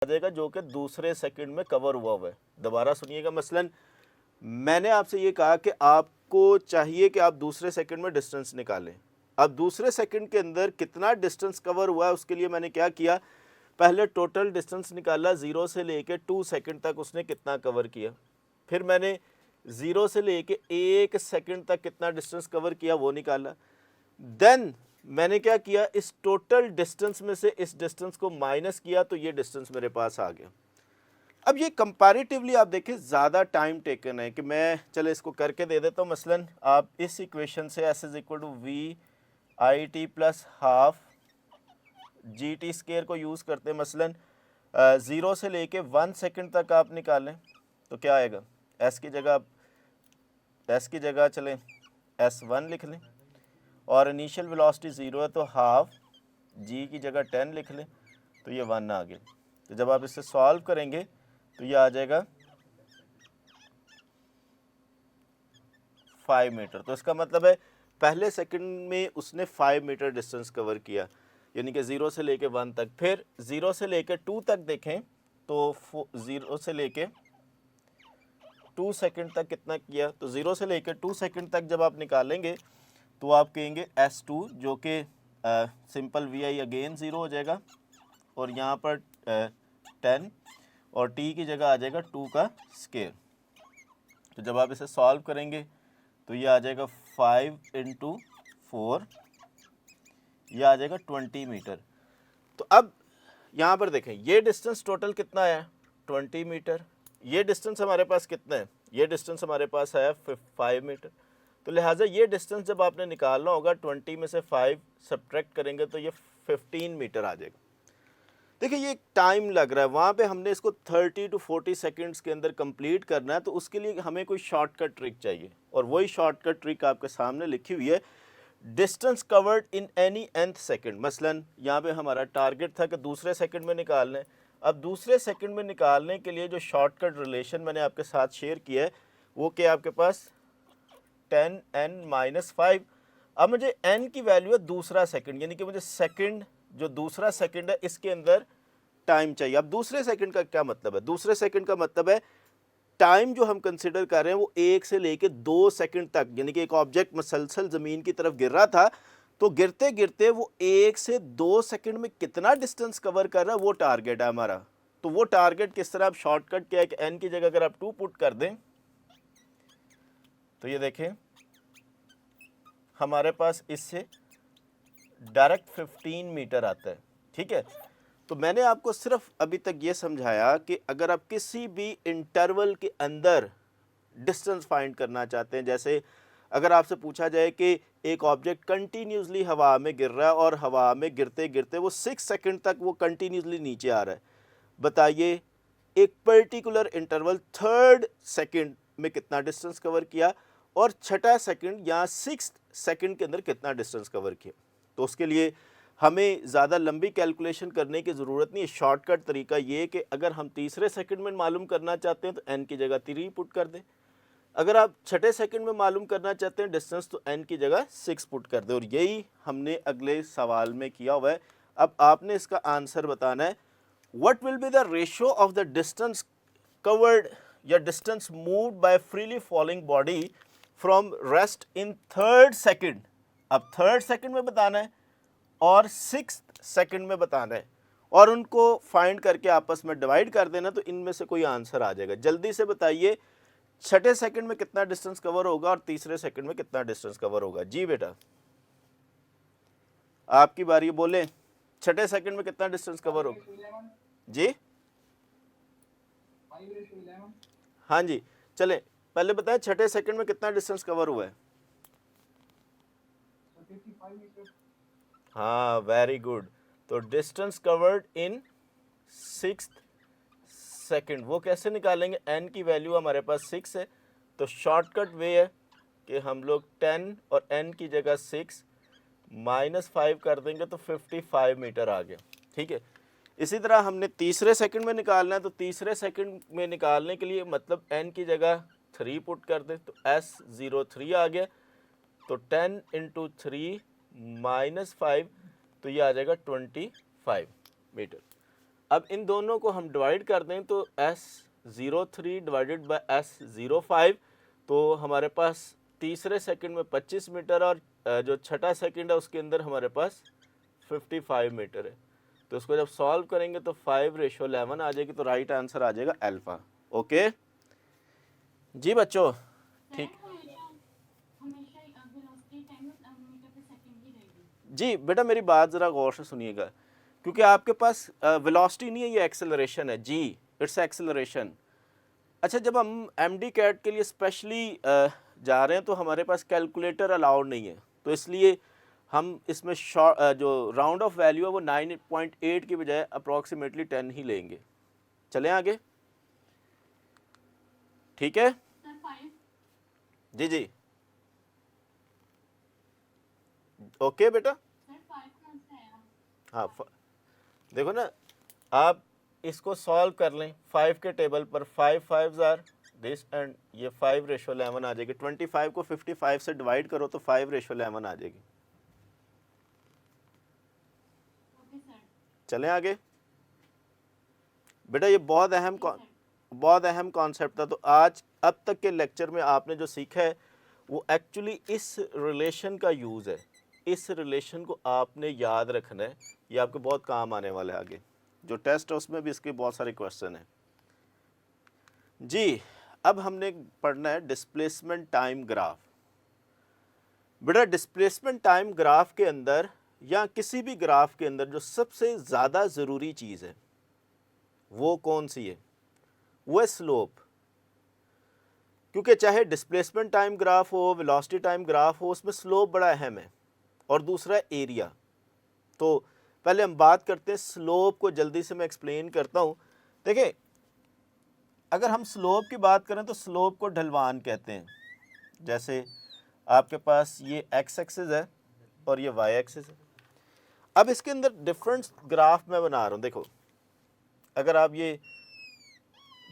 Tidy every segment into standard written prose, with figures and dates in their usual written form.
आ जाएगा जो कि दूसरे सेकंड में कवर हुआ है। दोबारा सुनिएगा, मसलन मैंने आपसे ये कहा कि आपको चाहिए कि आप दूसरे सेकंड में डिस्टेंस निकालें। अब दूसरे सेकंड के अंदर कितना डिस्टेंस कवर हुआ है उसके लिए मैंने क्या किया, पहले टोटल डिस्टेंस निकाला, 0 से लेके 2 सेकंड तक उसने कितना कवर किया। फिर मैंने 0 से लेके 1 सेकंड तक कितना डिस्टेंस कवर किया वो निकाला। देन मैंने क्या किया, इस टोटल डिस्टेंस में से इस डिस्टेंस को माइनस किया तो ये डिस्टेंस मेरे पास आ गया। अब ये कंपैरेटिवली आप देखें ज़्यादा टाइम टेकन है कि मैं चले इसको करके दे देता हूँ। मसलन आप इस इक्वेशन से s is equal to V I T plus half G T square को यूज़ करते हैं। मसलन 0 से लेके 1 सेकंड तक आप निकालें तो क्या आएगा, s की जगह चलें s1 लिख लें, और इनिशियल वेलोसिटी 0 है तो हाफ g की जगह 10 लिख लें तो ये 1 आ गया। तो जब आप इसे सॉल्व करेंगे तो ये आ जाएगा 5 मीटर। तो इसका मतलब है पहले सेकंड में उसने 5 मीटर डिस्टेंस कवर किया, यानी कि 0 से लेके 1 तक। फिर 0 से लेके 2 तक देखें तो 0 से लेके 2 सेकंड तक कितना किया, तो 0 से लेके 2 सेकंड तक जब आप निकालेंगे तो आप कहेंगे S2 जो कि सिंपल वी आई अगेन 0 हो जाएगा, और यहाँ पर 10 और t की जगह आ जाएगा 2 का स्केयर। तो जब आप इसे सॉल्व करेंगे तो ये आ जाएगा 5 इंटू 4, ये आ जाएगा 20 मीटर। तो अब यहाँ पर देखें ये डिस्टेंस टोटल कितना है 20 मीटर, ये डिस्टेंस हमारे पास कितना है, ये डिस्टेंस हमारे पास है 5 मीटर। तो लिहाजा ये डिस्टेंस जब आपने निकालना होगा 20 में से 5 सब्ट्रैक्ट करेंगे तो ये 15 मीटर आ जाएगा। देखिए ये टाइम लग रहा है, वहाँ पे हमने इसको 30 टू 40 सेकंड्स के अंदर कंप्लीट करना है, तो उसके लिए हमें कोई शॉर्टकट ट्रिक चाहिए, और वही शॉर्टकट ट्रिक आपके सामने लिखी हुई है, distance covered in any nth second. मसलन यहाँ पे हमारा टारगेट था कि दूसरे सेकंड में निकालना है। अब दूसरे सेकंड में निकालने के लिए जो शॉर्टकट रिलेशन मैंने आपके साथ शेयर किया है वो क्या, आपके पास 10n-5। अब मुझे n की वैल्यू है दूसरा सेकंड, यानी कि मुझे सेकंड जो दूसरा सेकंड है इसके अंदर टाइम चाहिए। अब दूसरे सेकंड का क्या मतलब है, दूसरे सेकंड का मतलब है टाइम जो हम कंसिडर कर रहे हैं वो 1 से लेके 2 सेकंड तक, यानी कि एक ऑब्जेक्ट मसलसल ज़मीन की तरफ गिर रहा था तो गिरते गिरते वो 1 से 2 सेकंड में कितना डिस्टेंस कवर कर रहा है वो टारगेट है हमारा। तो वो टारगेट किस तरह, आप शॉर्टकट क्या है कि n की जगह अगर आप 2 पुट कर दें तो ये देखें हमारे पास इससे डायरेक्ट 15 मीटर आता है। ठीक है, तो मैंने आपको सिर्फ अभी तक ये समझाया कि अगर आप किसी भी इंटरवल के अंदर डिस्टेंस फाइंड करना चाहते हैं, जैसे अगर आपसे पूछा जाए कि एक ऑब्जेक्ट कंटिन्यूसली हवा में गिर रहा है और हवा में गिरते गिरते वो 6 सेकंड तक वो कंटिन्यूसली नीचे आ रहा है, बताइए एक पर्टिकुलर इंटरवल 3rd सेकंड में कितना डिस्टेंस कवर किया और छठा सेकंड या 6th सेकंड के अंदर कितना डिस्टेंस कवर किया। तो उसके लिए हमें ज़्यादा लंबी कैलकुलेशन करने की ज़रूरत नहीं है। शॉर्टकट तरीका ये है कि अगर हम तीसरे सेकंड में मालूम करना चाहते हैं तो n की जगह 3 पुट कर दें, अगर आप छठे सेकंड में मालूम करना चाहते हैं डिस्टेंस तो n की जगह 6 पुट कर दें, और यही हमने अगले सवाल में किया हुआ है। अब आपने इसका आंसर बताना है, what will be the ratio of the distance covered या distance moved by freely falling body from rest in 3rd second. अब 3rd सेकंड में बताना है और 6th सेकंड में बताना है, और उनको फाइंड करके आपस में डिवाइड कर देना, तो इनमें से कोई आंसर आ जाएगा। जल्दी से बताइए छठे सेकंड में कितना डिस्टेंस कवर होगा और तीसरे सेकंड में कितना डिस्टेंस कवर होगा। जी बेटा आपकी बारी, बोले छठे सेकंड में कितना डिस्टेंस कवर होगा। जी हाँ जी, चले पहले बताएं छठे सेकंड में कितना डिस्टेंस कवर हुआ है। हाँ वेरी गुड, तो distance covered in 6th second वो कैसे निकालेंगे, n की वैल्यू हमारे पास 6 है, तो शॉर्टकट वे है कि हम लोग 10 और n की जगह 6 -5 कर देंगे तो 55 मीटर आ गया। ठीक है, इसी तरह हमने तीसरे सेकंड में निकालना है, तो तीसरे सेकंड में निकालने के लिए मतलब n की जगह 3 पुट कर दें तो S03 आ गया, तो 10 इंटू 3 -5 तो ये आ जाएगा 25 मीटर। अब इन दोनों को हम डिवाइड कर दें तो S03 डिवाइडेड बाय S05, तो हमारे पास तीसरे सेकंड में 25 मीटर और जो छठा सेकंड है उसके अंदर हमारे पास 55 मीटर है। तो इसको जब सॉल्व करेंगे तो 5:11 आ जाएगी, तो राइट आंसर आ जाएगा अल्फा। ओके जी बच्चों, ठीक जी बेटा, मेरी बात ज़रा गौर से सुनिएगा, क्योंकि आपके पास वेलोसिटी नहीं है, ये एक्सेलरेशन है जी, इट्स एक्सेलरेशन। अच्छा, जब हम एमडी कैट के लिए स्पेशली जा रहे हैं तो हमारे पास कैलकुलेटर अलाउड नहीं है, तो इसलिए हम इसमें जो राउंड ऑफ वैल्यू है वो 9.8 की बजाय अप्रॉक्सीमेटली 10 ही लेंगे। चलें आगे, ठीक है जी जी, ओके बेटा। हाँ, देखो ना, आप इसको सॉल्व कर लें 5 के टेबल पर, 5 5s आर दिस एंड ये 5:11 आ जाएगी। 25 को 55 से डिवाइड करो तो 5:11 आ जाएगी। चलें आगे बेटा, ये बहुत अहम कॉन्सेप्ट था। तो आज अब तक के लेक्चर में आपने जो सीखा है वो एक्चुअली इस रिलेशन का यूज़ है। इस रिलेशन को आपने याद रखना है, ये आपके बहुत काम आने वाला है आगे। जो टेस्ट है उसमें भी इसके बहुत सारे क्वेश्चन हैं जी। अब हमने पढ़ना है डिस्प्लेसमेंट टाइम ग्राफ। बेटा, डिस्प्लेसमेंट टाइम ग्राफ के अंदर या किसी भी ग्राफ के अंदर जो सबसे ज़्यादा ज़रूरी चीज़ है वो कौन सी है? वो है स्लोप। क्योंकि चाहे डिस्प्लेसमेंट टाइम ग्राफ हो, वेलोसिटी टाइम ग्राफ हो, उसमें स्लोप बड़ा अहम है। और दूसरा है एरिया। तो पहले हम बात करते हैं स्लोप को, जल्दी से मैं एक्सप्लेन करता हूँ। देखिए, अगर हम स्लोप की बात करें तो स्लोप को ढलवान कहते हैं। जैसे आपके पास ये एक्स एक्सिस है और ये वाई एक्सिस है। अब इसके अंदर डिफरेंट ग्राफ मैं बना रहा हूँ। देखो, अगर आप ये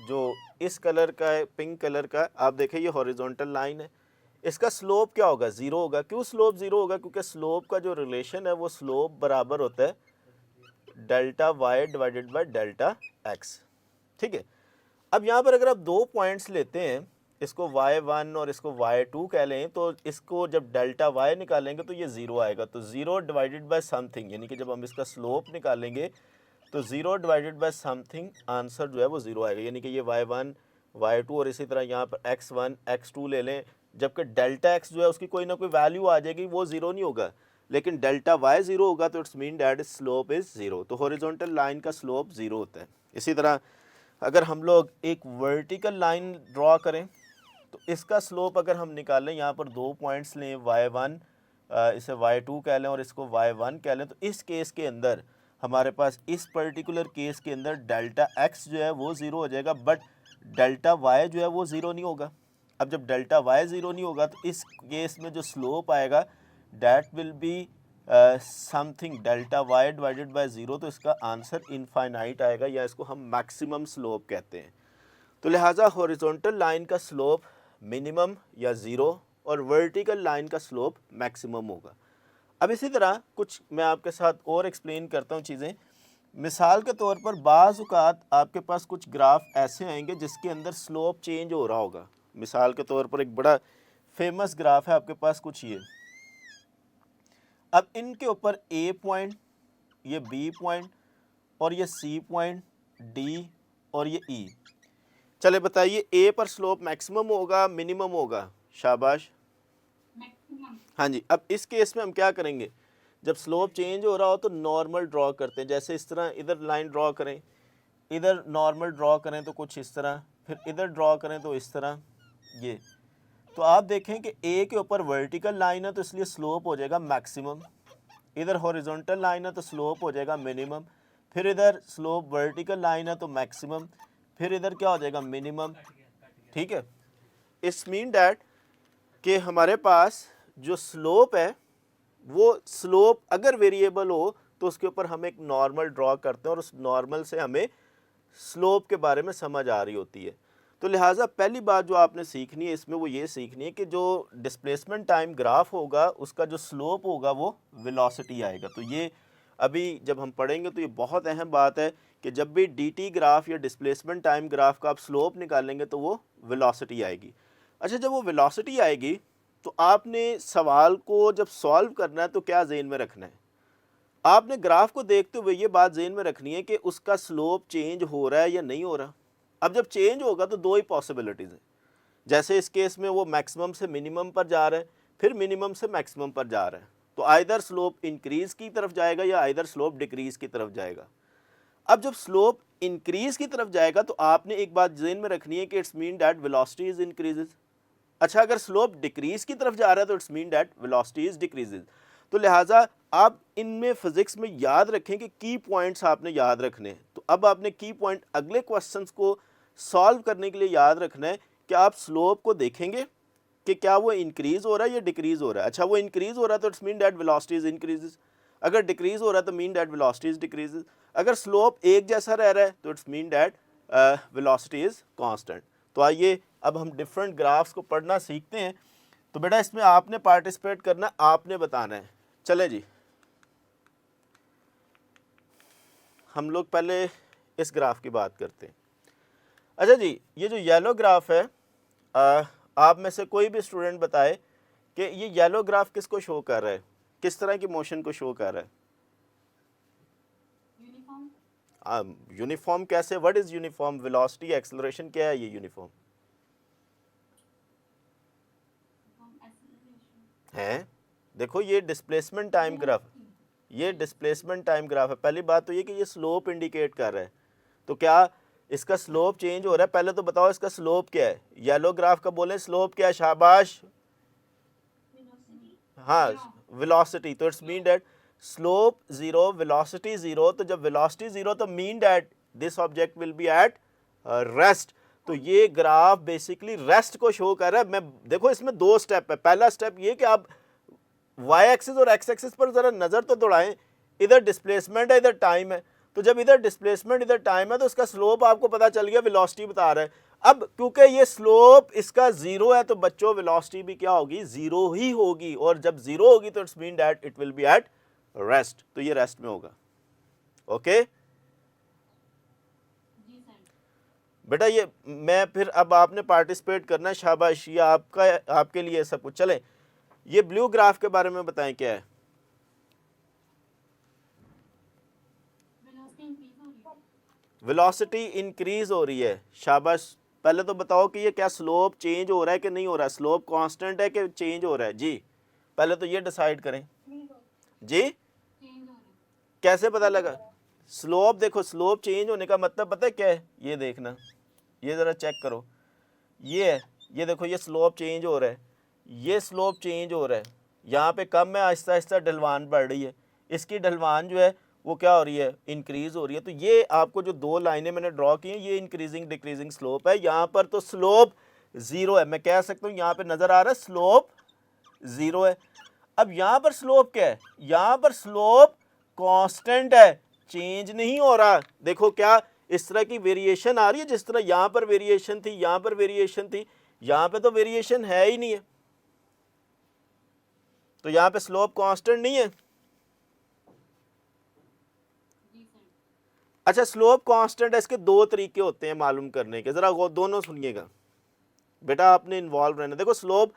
जो इस कलर का है, पिंक कलर का, आप देखें ये हॉरिजॉन्टल लाइन है, इसका स्लोप क्या होगा? ज़ीरो होगा। क्यों स्लोप ज़ीरो होगा? क्योंकि स्लोप का जो रिलेशन है वो स्लोप बराबर होता है delta Y divided by delta X. ठीक है। अब यहाँ पर अगर आप दो पॉइंट्स लेते हैं, इसको y1 और इसको y2 कह लें, तो इसको जब डेल्टा y निकालेंगे तो ये ज़ीरो आएगा। तो ज़ीरो डिवाइडेड बाय समथिंग, यानी कि जब हम इसका स्लोप निकालेंगे तो zero divided by something, answer जो है वो ज़ीरो आएगा। यानी कि ये y1 y2 और इसी तरह यहाँ पर x1 x2 ले लें, जबकि डेल्टा x जो है उसकी कोई ना कोई वैल्यू आ जाएगी, वो ज़ीरो नहीं होगा। लेकिन डेल्टा y ज़ीरो होगा तो it's mean that slope is zero. तो हॉरिजॉन्टल लाइन का स्लोप ज़ीरो होता है। इसी तरह अगर हम लोग एक वर्टिकल लाइन ड्रॉ करें तो इसका स्लोप अगर हम निकालें, यहाँ पर दो पॉइंट्स लें, y1 इसे y2 कह लें और इसको y1 कह लें, तो इस केस के अंदर हमारे पास इस पर्टिकुलर केस के अंदर डेल्टा x जो है वो ज़ीरो हो जाएगा, बट डेल्टा y जो है वो ज़ीरो नहीं होगा। अब जब डेल्टा y ज़ीरो नहीं होगा तो इस केस में जो स्लोप आएगा that will be something delta y divided by zero. तो इसका आंसर इनफाइनाइट आएगा, या इसको हम मैक्सिमम स्लोप कहते हैं। तो लिहाजा हॉरिजॉन्टल लाइन का स्लोप मिनिमम या ज़ीरो और वर्टिकल लाइन का स्लोप मैक्सिमम होगा। अब इसी तरह कुछ मैं आपके साथ और एक्सप्लेन करता हूँ चीज़ें। मिसाल के तौर पर बाज़ औक़ात आपके पास कुछ ग्राफ ऐसे आएंगे जिसके अंदर स्लोप चेंज हो रहा होगा। मिसाल के तौर पर एक बड़ा फेमस ग्राफ है आपके पास कुछ ये। अब इनके ऊपर ए पॉइंट, ये बी पॉइंट और ये सी पॉइंट, डी और ये ई। चले बताइए, ए पर स्लोप मैक्सिमम होगा मिनिमम होगा? शाबाश, हाँ जी। अब इस केस में हम क्या करेंगे, जब स्लोप चेंज हो रहा हो तो नॉर्मल ड्रॉ करते हैं। जैसे इस तरह इधर लाइन ड्रॉ करें, इधर नॉर्मल ड्रॉ करें तो कुछ इस तरह, फिर इधर ड्रॉ करें तो इस तरह ये। तो आप देखें कि ए के ऊपर वर्टिकल लाइन है तो इसलिए स्लोप हो जाएगा मैक्सिमम, इधर हॉरिजॉन्टल लाइन है तो स्लोप हो जाएगा मिनिमम, फिर इधर स्लोप वर्टिकल लाइन है तो मैक्सिमम, फिर इधर क्या हो जाएगा? मिनिमम। ठीक है। इट्स मीन डैट कि हमारे पास जो स्लोप है वो स्लोप अगर वेरिएबल हो तो उसके ऊपर हम एक नॉर्मल ड्रॉ करते हैं और उस नॉर्मल से हमें स्लोप के बारे में समझ आ रही होती है। तो लिहाजा पहली बात जो आपने सीखनी है इसमें वो ये सीखनी है कि जो डिस्प्लेसमेंट टाइम ग्राफ होगा उसका जो स्लोप होगा वो वेलोसिटी आएगा। तो ये अभी जब हम पढ़ेंगे तो ये बहुत अहम बात है कि जब भी dt ग्राफ या डिस्प्लेसमेंट टाइम ग्राफ का आप स्लोप निकालेंगे तो वो वेलोसिटी आएगी। अच्छा, जब वो वेलोसिटी आएगी तो आपने सवाल को जब सॉल्व करना है तो क्या जेहन में रखना है, आपने ग्राफ को देखते हुए ये बात जेहन में रखनी है कि उसका स्लोप चेंज हो रहा है या नहीं हो रहा। अब जब चेंज होगा तो दो ही पॉसिबिलिटीज़ हैं, जैसे इस केस में वो मैक्सिमम से मिनिमम पर जा रहा है, फिर मिनिमम से मैक्सिमम पर जा रहा है, तो आइदर स्लोप इंक्रीज की तरफ जाएगा या आइदर स्लोप डिक्रीज की तरफ जाएगा। अब जब स्लोप इंक्रीज की तरफ जाएगा तो आपने एक बात जेहन में रखनी है कि it's mean that velocity is increases. अच्छा, अगर स्लोप डिक्रीज की तरफ जा रहा है तो it's mean that velocity is decreases. तो लिहाजा आप इनमें फिजिक्स में याद रखें कि की पॉइंट्स आपने याद रखने हैं। तो अब आपने की पॉइंट अगले क्वेश्चंस को सॉल्व करने के लिए याद रखना है कि आप स्लोप को देखेंगे कि क्या वो इंक्रीज हो रहा है या डिक्रीज हो रहा है। अच्छा, वो इंक्रीज हो रहा है तो it's mean that velocity is increases, अगर डिक्रीज हो रहा है तो mean that velocity is decreases, अगर स्लोप एक जैसा रह रहा है तो it's mean that velocity is constant. तो आइए अब हम डिफरेंट ग्राफ्स को पढ़ना सीखते हैं। तो बेटा इसमें आपने पार्टिसिपेट करना, आपने बताना है। चले जी, हम लोग पहले इस ग्राफ की बात करते हैं। अच्छा जी, ये जो येलो ग्राफ है, आप में से कोई भी स्टूडेंट बताए कि ये येलो ग्राफ किसको शो कर रहा है, किस तरह की मोशन को शो कर रहा है? यूनिफॉर्म कैसे? What is uniform? Velocity, acceleration, क्या है ये यूनिफॉर्म है? देखो ये डिस्प्लेसमेंट टाइम ग्राफ, ये डिस्प्लेसमेंट टाइम ग्राफ है। पहली बात तो ये कि ये स्लोप इंडिकेट कर रहा है, तो क्या इसका स्लोप चेंज हो रहा है? पहले तो बताओ इसका स्लोप क्या है, येलो ग्राफ का बोले स्लोप क्या है? शाबाश, हाँ, वेलोसिटी। तो it's mean that slope zero, velocity zero. तो जब वेलोसिटी जीरो तो mean that this object will be at rest. तो ये ग्राफ बेसिकली रेस्ट को शो कर रहा है। मैं देखो इसमें दो स्टेप है। पहला स्टेप ये कि आप वाई एक्सिस और एक्स एक्सिस पर जरा नजर तो दौड़ाएं, इधर डिस्प्लेसमेंट है इधर टाइम है, तो जब इधर डिस्प्लेसमेंट इधर टाइम है तो इसका स्लोप आपको पता चल गया, वेलोसिटी बता रहा है। अब क्योंकि ये स्लोप इसका जीरो है तो बच्चों वेलोसिटी भी क्या होगी? जीरो ही होगी, और जब जीरो होगी तो it's mean that it will be at rest. तो ये रेस्ट में होगा। ओके बेटा, ये मैं फिर अब आपने पार्टिसिपेट करना है, शाबाश, ये आपका आपके लिए सब कुछ। चले ये ब्लू ग्राफ के बारे में बताएं क्या है? वेलोसिटी इंक्रीज हो रही है, शाबाश। पहले तो बताओ कि ये क्या स्लोप चेंज हो रहा है कि नहीं हो रहा है, स्लोप कांस्टेंट है कि चेंज हो रहा है? जी पहले तो ये डिसाइड करें जी। कैसे पता लगा? स्लोप देखो, स्लोप चेंज होने का मतलब पता है क्या है? ये देखना, ये ज़रा चेक करो, ये है, ये देखो ये स्लोप चेंज हो रहा है, ये स्लोप चेंज हो रहा है, यहाँ पे कम है, आहिस्ता आहिस्ता ढलवान बढ़ रही है, इसकी ढलवान जो है वो क्या हो रही है? इंक्रीज हो रही है। तो ये आपको जो दो लाइनें मैंने ड्रॉ की हैं ये इंक्रीजिंग डिक्रीजिंग स्लोप है। यहाँ पर तो स्लोप ज़ीरो है, मैं कह सकता हूँ यहाँ पे नज़र आ रहा है स्लोप ज़ीरो है। अब यहाँ पर स्लोप क्या है? यहाँ पर स्लोप कांस्टेंट है, चेंज नहीं हो रहा। देखो क्या इस तरह की वेरिएशन आ रही है, जिस तरह यहाँ पर वेरिएशन थी, यहाँ पर वेरिएशन थी, यहाँ पे तो वेरिएशन है ही नहीं है, तो यहाँ पे स्लोप कांस्टेंट नहीं है। अच्छा, स्लोप कांस्टेंट है, इसके दो तरीके होते हैं मालूम करने के, जरा वो दोनों सुनिएगा बेटा, आपने इन्वॉल्व रहना। देखो स्लोप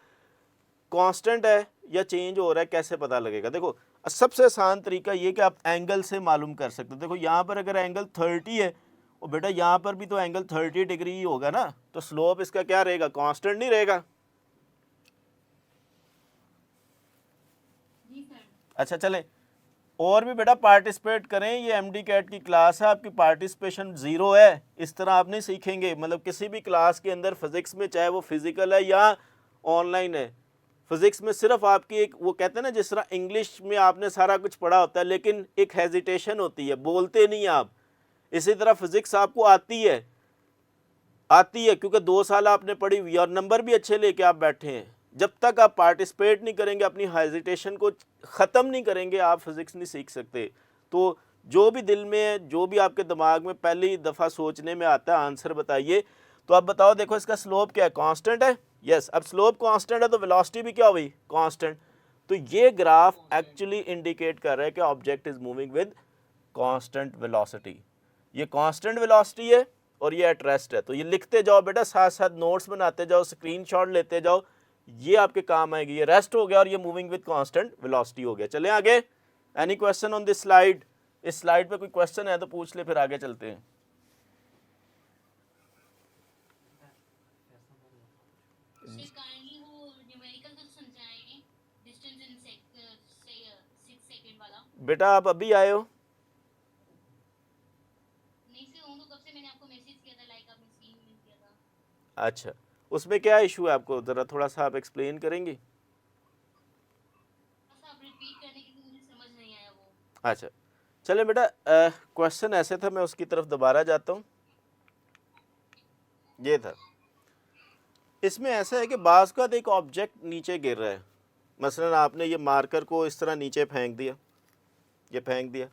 कांस्टेंट है या चेंज हो रहा है कैसे पता लगेगा? देखो सबसे आसान तरीका ये कि आप एंगल से मालूम कर सकते हो। देखो यहाँ पर अगर एंगल 30 है और बेटा यहाँ पर भी तो एंगल 30 डिग्री ही होगा ना, तो स्लोप इसका क्या रहेगा? कांस्टेंट नहीं रहेगा। अच्छा चले और भी बेटा पार्टिसिपेट करें, ये एमडी कैट की क्लास है, आपकी पार्टिसिपेशन ज़ीरो है, इस तरह आप नहीं सीखेंगे। मतलब किसी भी क्लास के अंदर फिज़िक्स में, चाहे वो फिज़िकल है या ऑनलाइन है, फिज़िक्स में सिर्फ आपकी एक वो कहते हैं ना, जिस तरह इंग्लिश में आपने सारा कुछ पढ़ा होता है लेकिन एक हेजिटेशन होती है, बोलते नहीं आप, इसी तरह फिज़िक्स आपको आती है क्योंकि 2 साल आपने पढ़ी हुई है और नंबर भी अच्छे लेके आप बैठे हैं। जब तक आप पार्टिसिपेट नहीं करेंगे, अपनी हेजिटेशन को ख़त्म नहीं करेंगे, आप फिज़िक्स नहीं सीख सकते। तो जो भी दिल में है, जो भी आपके दिमाग में पहली दफ़ा सोचने में आता है, आंसर बताइए। तो आप बताओ, देखो इसका स्लोप क्या है? कांस्टेंट है। यस, अब स्लोप कांस्टेंट है तो वेलोसिटी भी क्या हुई? कांस्टेंट। तो ये ग्राफ एक्चुअली इंडिकेट कर रहा है कि object is moving with constant velocity. ये कांस्टेंट वेलोसिटी है और ये एट रेस्ट है। तो ये लिखते जाओ बेटा, साथ साथ नोट्स बनाते जाओ, स्क्रीनशॉट लेते जाओ, ये आपके काम आएगी। ये रेस्ट हो गया और ये मूविंग विद कांस्टेंट वेलोसिटी हो गया। चले आगे। Any question on this slide? इस स्लाइड पे कोई क्वेश्चन है तो पूछ ले, फिर आगे चलते हैं। बेटा आप अभी आए हो? अच्छा, उसमें क्या इशू है आपको, ज़रा थोड़ा सा आप एक्सप्लेन करेंगी? अच्छा चले बेटा, क्वेश्चन ऐसे था, मैं उसकी तरफ दोबारा जाता हूँ। ये था, इसमें ऐसा है कि बाज़ का एक ऑब्जेक्ट नीचे गिर रहा है। मसलन आपने ये मार्कर को इस तरह नीचे फेंक दिया, ये फेंक दिया।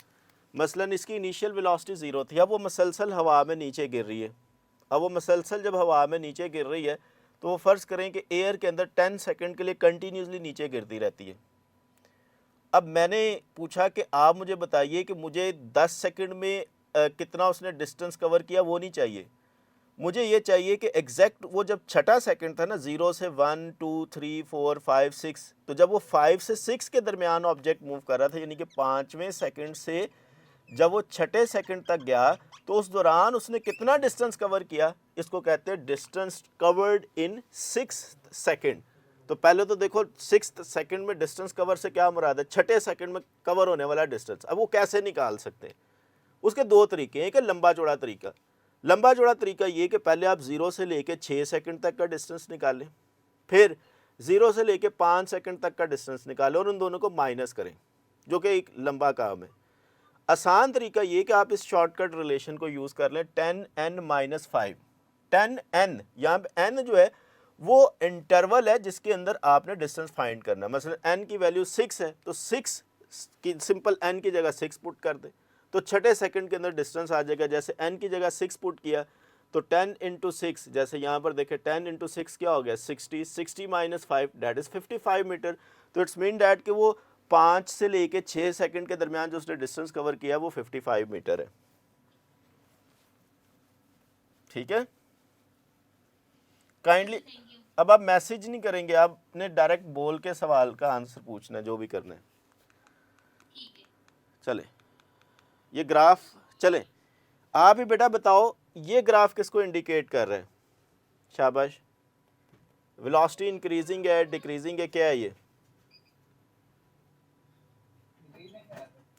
मसलन इसकी इनिशियल वेलोसिटी 0 थी, अब वो मसलसल हवा में नीचे गिर रही है। अब वो मसलसल जब हवा में नीचे गिर रही है तो वो फ़र्ज़ करें कि एयर के अंदर 10 सेकंड के लिए कंटिन्यूसली नीचे गिरती रहती है। अब मैंने पूछा कि आप मुझे बताइए कि मुझे 10 सेकंड में कितना उसने डिस्टेंस कवर किया, वो नहीं चाहिए मुझे। ये चाहिए कि एग्जैक्ट वो जब छठा सेकंड था ना, 0 से 1 2 3 4 5 6, तो जब वो 5 से 6 के दरमियान ऑब्जेक्ट मूव कर रहा था, यानी कि 5वें सेकंड से जब वो छठे सेकंड तक गया, तो उस दौरान उसने कितना डिस्टेंस कवर किया, इसको कहते हैं डिस्टेंस कवर्ड इन 6 सेकंड। तो पहले तो देखो 6 सेकंड में डिस्टेंस कवर से क्या मुराद है, छठे सेकंड में कवर होने वाला डिस्टेंस। अब वो कैसे निकाल सकते हैं? उसके दो तरीके हैं। एक है लंबा चौड़ा तरीका। लंबा चौड़ा तरीका ये कि पहले आप 0 से लेके 6 सेकंड तक का डिस्टेंस निकालें, फिर 0 से लेके 5 सेकंड तक का डिस्टेंस निकालें और उन दोनों को माइनस करें, जो कि एक लंबा काम है। आसान तरीका ये कि आप इस शॉर्टकट रिलेशन को यूज़ कर लें, 10n-5। 10n, यहाँ पे n जो है वो इंटरवल है जिसके अंदर आपने डिस्टेंस फाइंड करना है। मतलब n की वैल्यू 6 है तो 6 की सिंपल n की जगह 6 पुट कर दे, तो छठे सेकंड के अंदर डिस्टेंस आ जाएगा। जैसे n की जगह 6 पुट किया तो 10 × 6, जैसे यहाँ पर देखें 10 × 6 क्या हो गया 60, 60 - 5 दैट इज़ 55 मीटर। तो इट्स मीन डैट कि वो 5 से लेके 6 सेकंड के दरमियान जो उसने डिस्टेंस कवर किया वो 55 मीटर है। ठीक है, काइंडली अब आप मैसेज नहीं करेंगे, आपने डायरेक्ट बोल के सवाल का आंसर पूछना है, जो भी करना है। चले ये ग्राफ, चले आप ही बेटा बताओ ये ग्राफ किसको इंडिकेट कर रहे हैं? शाबाश, वेलोसिटी इंक्रीजिंग है डिक्रीजिंग है, क्या है ये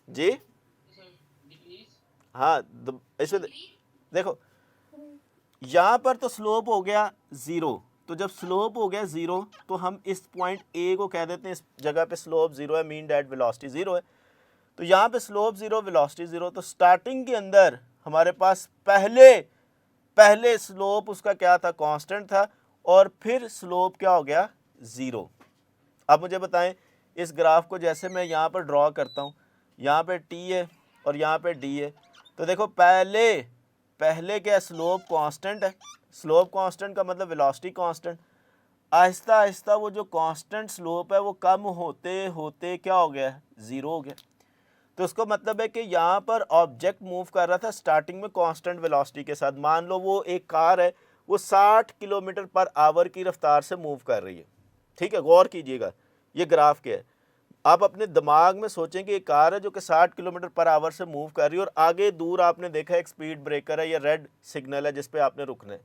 जी? हाँ, इसमें देखो यहाँ पर तो स्लोप हो गया 0, तो जब स्लोप हो गया 0 तो हम इस पॉइंट ए को कह देते हैं, इस जगह पे स्लोप 0 है, मीन डैट वेलोसिटी 0 है। तो यहाँ पे स्लोप 0 वेलोसिटी 0, तो स्टार्टिंग के अंदर हमारे पास पहले स्लोप उसका क्या था, कांस्टेंट था, और फिर स्लोप क्या हो गया 0। अब मुझे बताएं इस ग्राफ को जैसे मैं यहाँ पर ड्रॉ करता हूँ, यहाँ पे t है और यहाँ पे d है, तो देखो पहले क्या स्लोप कांस्टेंट है, स्लोप कांस्टेंट का मतलब वेलोसिटी कांस्टेंट। आहिस्ता आहिस्ता वो जो कांस्टेंट स्लोप है वो कम होते होते क्या हो गया, 0 हो गया। तो उसका मतलब है कि यहाँ पर ऑब्जेक्ट मूव कर रहा था स्टार्टिंग में कांस्टेंट वेलोसिटी के साथ। मान लो वो एक कार है, वो 60 किलोमीटर पर आवर की रफ्तार से मूव कर रही है। ठीक है, गौर कीजिएगा ये ग्राफ क्या है। आप अपने दिमाग में सोचें कि एक कार है जो कि 60 किलोमीटर पर आवर से मूव कर रही है और आगे दूर आपने देखा एक स्पीड ब्रेकर है या रेड सिग्नल है जिस पे आपने रुकना है।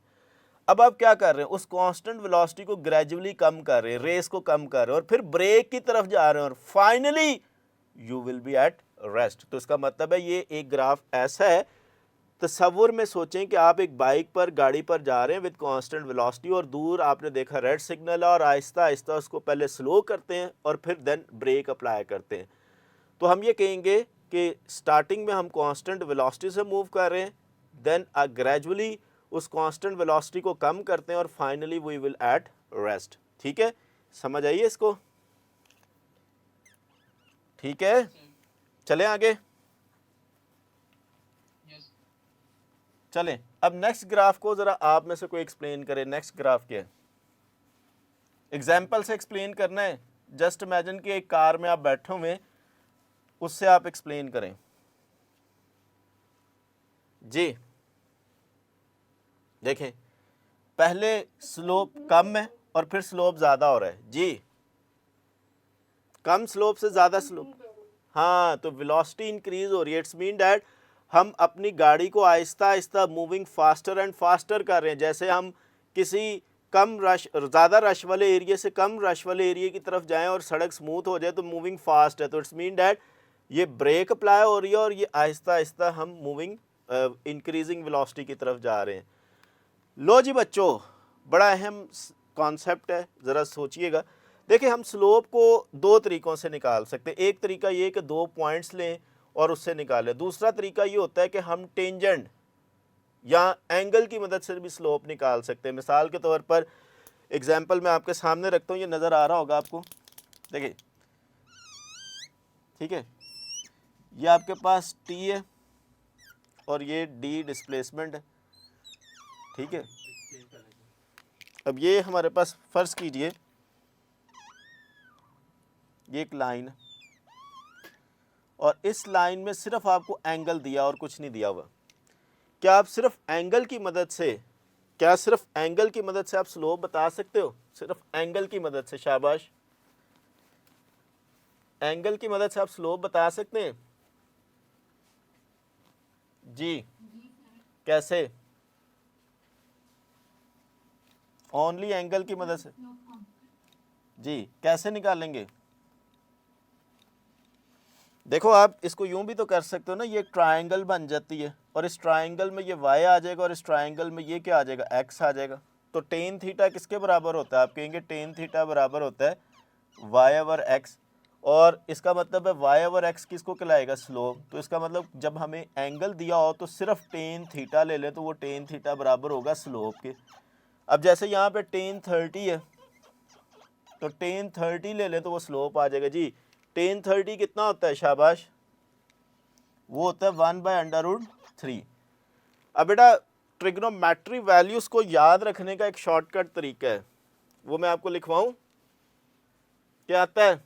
अब आप क्या कर रहे हैं, उस कांस्टेंट वेलोसिटी को ग्रेजुअली कम कर रहे हैं, रेस को कम कर रहे हैं और फिर ब्रेक की तरफ जा रहे हैं और finally you will be at rest. तो इसका मतलब है ये एक ग्राफ ऐसा है, तसव्वुर में सोचें कि आप एक बाइक पर गाड़ी पर जा रहे हैं विद कांस्टेंट वेलोसिटी और दूर आपने देखा रेड सिग्नल है और आहिस्ता आहिस्ता उसको पहले स्लो करते हैं और फिर देन ब्रेक अप्लाई करते हैं। तो हम ये कहेंगे कि स्टार्टिंग में हम कांस्टेंट वेलोसिटी से मूव कर रहे हैं, देन ग्रेजुअली उस कांस्टेंट वेलोसिटी को कम करते हैं और finally we will at rest. ठीक है, समझ आइए इसको? ठीक है, चलें आगे। चलें अब नेक्स्ट ग्राफ को ज़रा आप में से कोई एक्सप्लेन करे। नेक्स्ट ग्राफ क्या है? एग्जाम्पल से एक्सप्लेन करना है। जस्ट इमेजिन कि एक कार में आप बैठे हुए, उससे आप एक्सप्लेन करें। जी देखें, पहले स्लोप कम है और फिर स्लोप ज़्यादा हो रहा है जी, कम स्लोप से ज़्यादा स्लोप, हाँ, तो वेलोसिटी इंक्रीज हो रही है। इट्स मीन डैट हम अपनी गाड़ी को Aahista Aahista moving faster and faster कर रहे हैं। जैसे हम किसी कम रश, ज़्यादा रश वाले एरिया से कम रश वाले एरिया की तरफ जाएं और सड़क स्मूथ हो जाए तो मूविंग फास्ट है, तो इट्स मीन डैट ये ब्रेक अप्लाई हो रही है और ये आहिस्ता आहिस्ता हम मूविंग इंक्रीजिंग वेलोसिटी की तरफ जा रहे हैं। लो जी बच्चों, बड़ा अहम कॉन्सेप्ट है, ज़रा सोचिएगा। देखिए, हम स्लोप को दो तरीक़ों से निकाल सकते हैं। एक तरीका ये कि दो पॉइंट्स लें और उससे निकालें। दूसरा तरीका ये होता है कि हम टेंजेंट या एंगल की मदद से भी स्लोप निकाल सकते हैं। मिसाल के तौर पर एग्जांपल मैं आपके सामने रखता हूँ, ये नज़र आ रहा होगा आपको, देखिए, ठीक है, ये आपके पास टी है और ये डी डिस्प्लेसमेंट है, ठीक है। अब ये हमारे पास फ़र्ज़ कीजिए ये एक लाइन है और इस लाइन में सिर्फ आपको एंगल दिया और कुछ नहीं दिया हुआ। क्या आप सिर्फ एंगल की मदद से, क्या सिर्फ एंगल की मदद से आप स्लोप बता सकते हो? सिर्फ एंगल की मदद से, शाबाश, एंगल की मदद से आप स्लोप बता सकते हैं जी? कैसे? ओनली एंगल की मदद से जी, कैसे निकालेंगे? देखो, आप इसको यूं भी तो कर सकते हो ना, ये ट्रायंगल बन जाती है और इस ट्रायंगल में ये y आ जाएगा और इस ट्रायंगल में ये क्या आ जाएगा, x आ जाएगा। तो टेन थीटा किसके बराबर होता है? आप कहेंगे टेन थीटा बराबर होता है y/x, और इसका मतलब है y/x किसको कहलाएगा, स्लोप। तो इसका मतलब जब हमें एंगल दिया हो तो सिर्फ टेन थीटा ले लें तो वो टेन थीटा बराबर होगा स्लोप के। अब जैसे यहाँ पे टेन 30 है तो टेन 30 ले लें तो वो स्लोप आ जाएगा जी। टेन 30 कितना होता है, शाबाश, वो होता है 1/√3। अब बेटा, ट्रिग्नोमेट्री वैल्यूज को याद रखने का एक शॉर्टकट तरीका है, वो मैं आपको लिखवाऊं, क्या आता है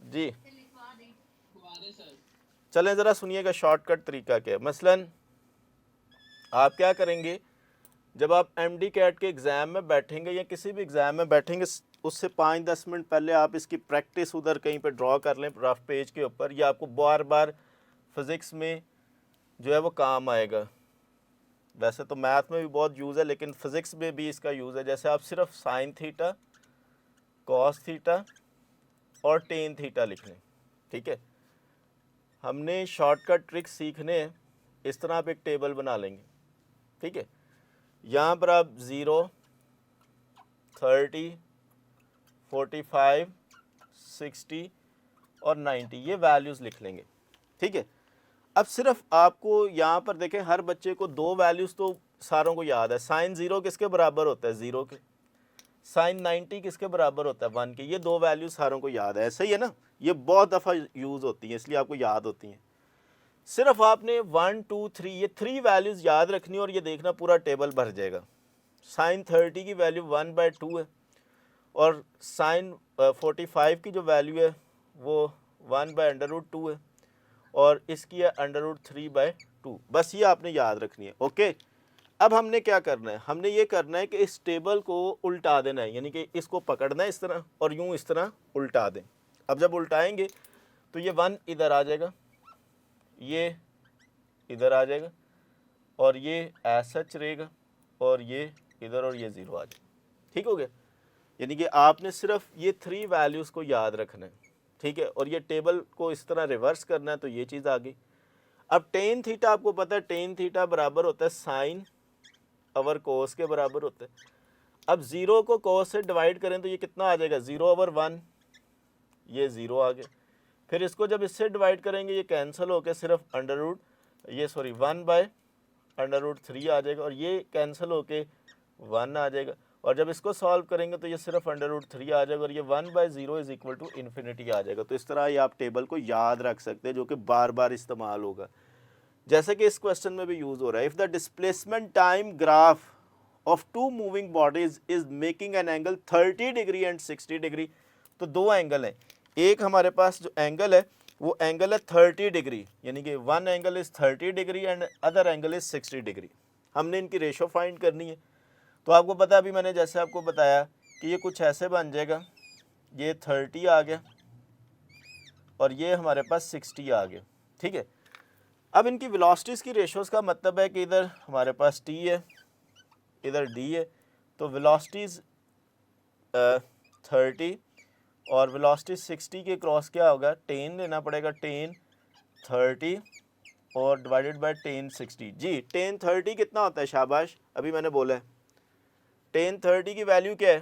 जी? चलें ज़रा सुनिएगा शॉर्टकट तरीका क्या है। मसलन आप क्या करेंगे, जब आप एमडी कैट के एग्ज़ाम में बैठेंगे या किसी भी एग्ज़ाम में बैठेंगे, उससे 5-10 मिनट पहले आप इसकी प्रैक्टिस उधर कहीं पे ड्रॉ कर लें रफ पेज के ऊपर। ये आपको बार बार फिज़िक्स में जो है वो काम आएगा। वैसे तो मैथ में भी बहुत यूज़ है लेकिन फ़िज़िक्स में भी इसका यूज़ है। जैसे आप सिर्फ साइन थीटा, कॉस थीटा और टेन थीटा लिख लें, ठीक है। हमने शॉर्टकट ट्रिक्स सीखने हैं, इस तरह आप एक टेबल बना लेंगे, ठीक है। यहाँ पर आप 0, 30, 45, 60 और 90 ये वैल्यूज़ लिख लेंगे, ठीक है। अब सिर्फ आपको यहाँ पर देखें, हर बच्चे को दो वैल्यूज़ तो सारों को याद है। साइन 0 किसके बराबर होता है, 0 के। साइन 90 किसके बराबर होता है, 1 के। ये दो वैल्यूज़ सारों को याद है, ऐसा ही है ना। ये बहुत दफ़ा यूज़ होती हैं इसलिए आपको याद होती हैं। सिर्फ आपने 1, 2, 3 ये 3 वैल्यूज़ याद रखनी और ये देखना पूरा टेबल भर जाएगा। साइन 30 की वैल्यू 1/2 है और साइन 45 की जो वैल्यू है वो 1/√2 है और इसकी है √3/2। बस ये आपने याद रखनी है, ओके। अब हमने क्या करना है, हमने ये करना है कि इस टेबल को उल्टा देना है, यानी कि इसको पकड़ना है इस तरह और यूं इस तरह उल्टा दें। अब जब उल्टाएंगे तो ये 1 इधर आ जाएगा, ये इधर आ जाएगा और ये ऐसा रहेगा और ये इधर और ये 0 आ जाएगा, ठीक हो गया। यानी कि आपने सिर्फ ये 3 वैल्यूज़ को याद रखना है, ठीक है। और ये टेबल को इस तरह रिवर्स करना है तो ये चीज़ आ गई। अब टेन थीटा आपको पता है, टेन थीटा बराबर होता है साइन ओवर कोस के बराबर होता है। अब 0 को कोस से डिवाइड करें तो ये कितना आ जाएगा, 0/1, ये 0 आ गया। फिर इसको जब इससे डिवाइड करेंगे ये कैंसिल होकर सिर्फ 1/√3 आ जाएगा और ये कैंसिल होके 1 आ जाएगा। और जब इसको सॉल्व करेंगे तो ये सिर्फ √3 आ जाएगा और ये 1/0 इज इक्वल टू इन्फिनिटी आ जाएगा। तो इस तरह ये आप टेबल को याद रख सकते हैं जो कि बार बार इस्तेमाल होगा, जैसे कि इस क्वेश्चन में भी यूज़ हो रहा है। If the displacement time graph of two moving bodies is making an angle 30 degree and 60 degree. तो दो एंगल हैं, एक हमारे पास जो एंगल है वो एंगल है 30 डिग्री, यानी कि one angle is 30 degree and other angle is 60 degree. हमने इनकी रेशो फाइंड करनी है। तो आपको पता है, अभी मैंने जैसे आपको बताया कि ये कुछ ऐसे बन जाएगा, ये 30 आ गया और ये हमारे पास 60 आ गया, ठीक है। अब इनकी वेलोसिटीज़ की रेशोज़ का मतलब है कि इधर हमारे पास t है, इधर d है, तो वेलोसिटीज़ 30 और वेलोसिटी 60 के क्रॉस क्या होगा, 10 लेना पड़ेगा, 10 30 और डिवाइडेड बाय 10 60। जी 10 30 कितना होता है, शाबाश, अभी मैंने बोला है 10 30 की वैल्यू क्या है,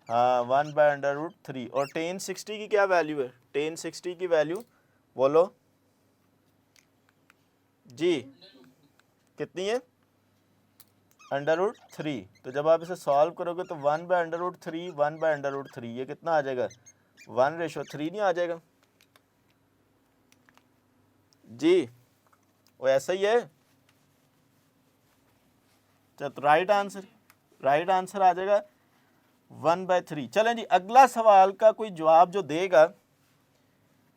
हाँ 1/√3। और 10 60 की क्या वैल्यू है, 10 60 की वैल्यू बोलो जी कितनी है, √3। तो जब आप इसे सॉल्व करोगे तो 1/√3 1/√3 ये कितना आ जाएगा, 1:3 नहीं आ जाएगा जी, वो ऐसा ही है। तो राइट आंसर आ जाएगा 1/3। चलें जी, अगला सवाल का कोई जवाब जो देगा,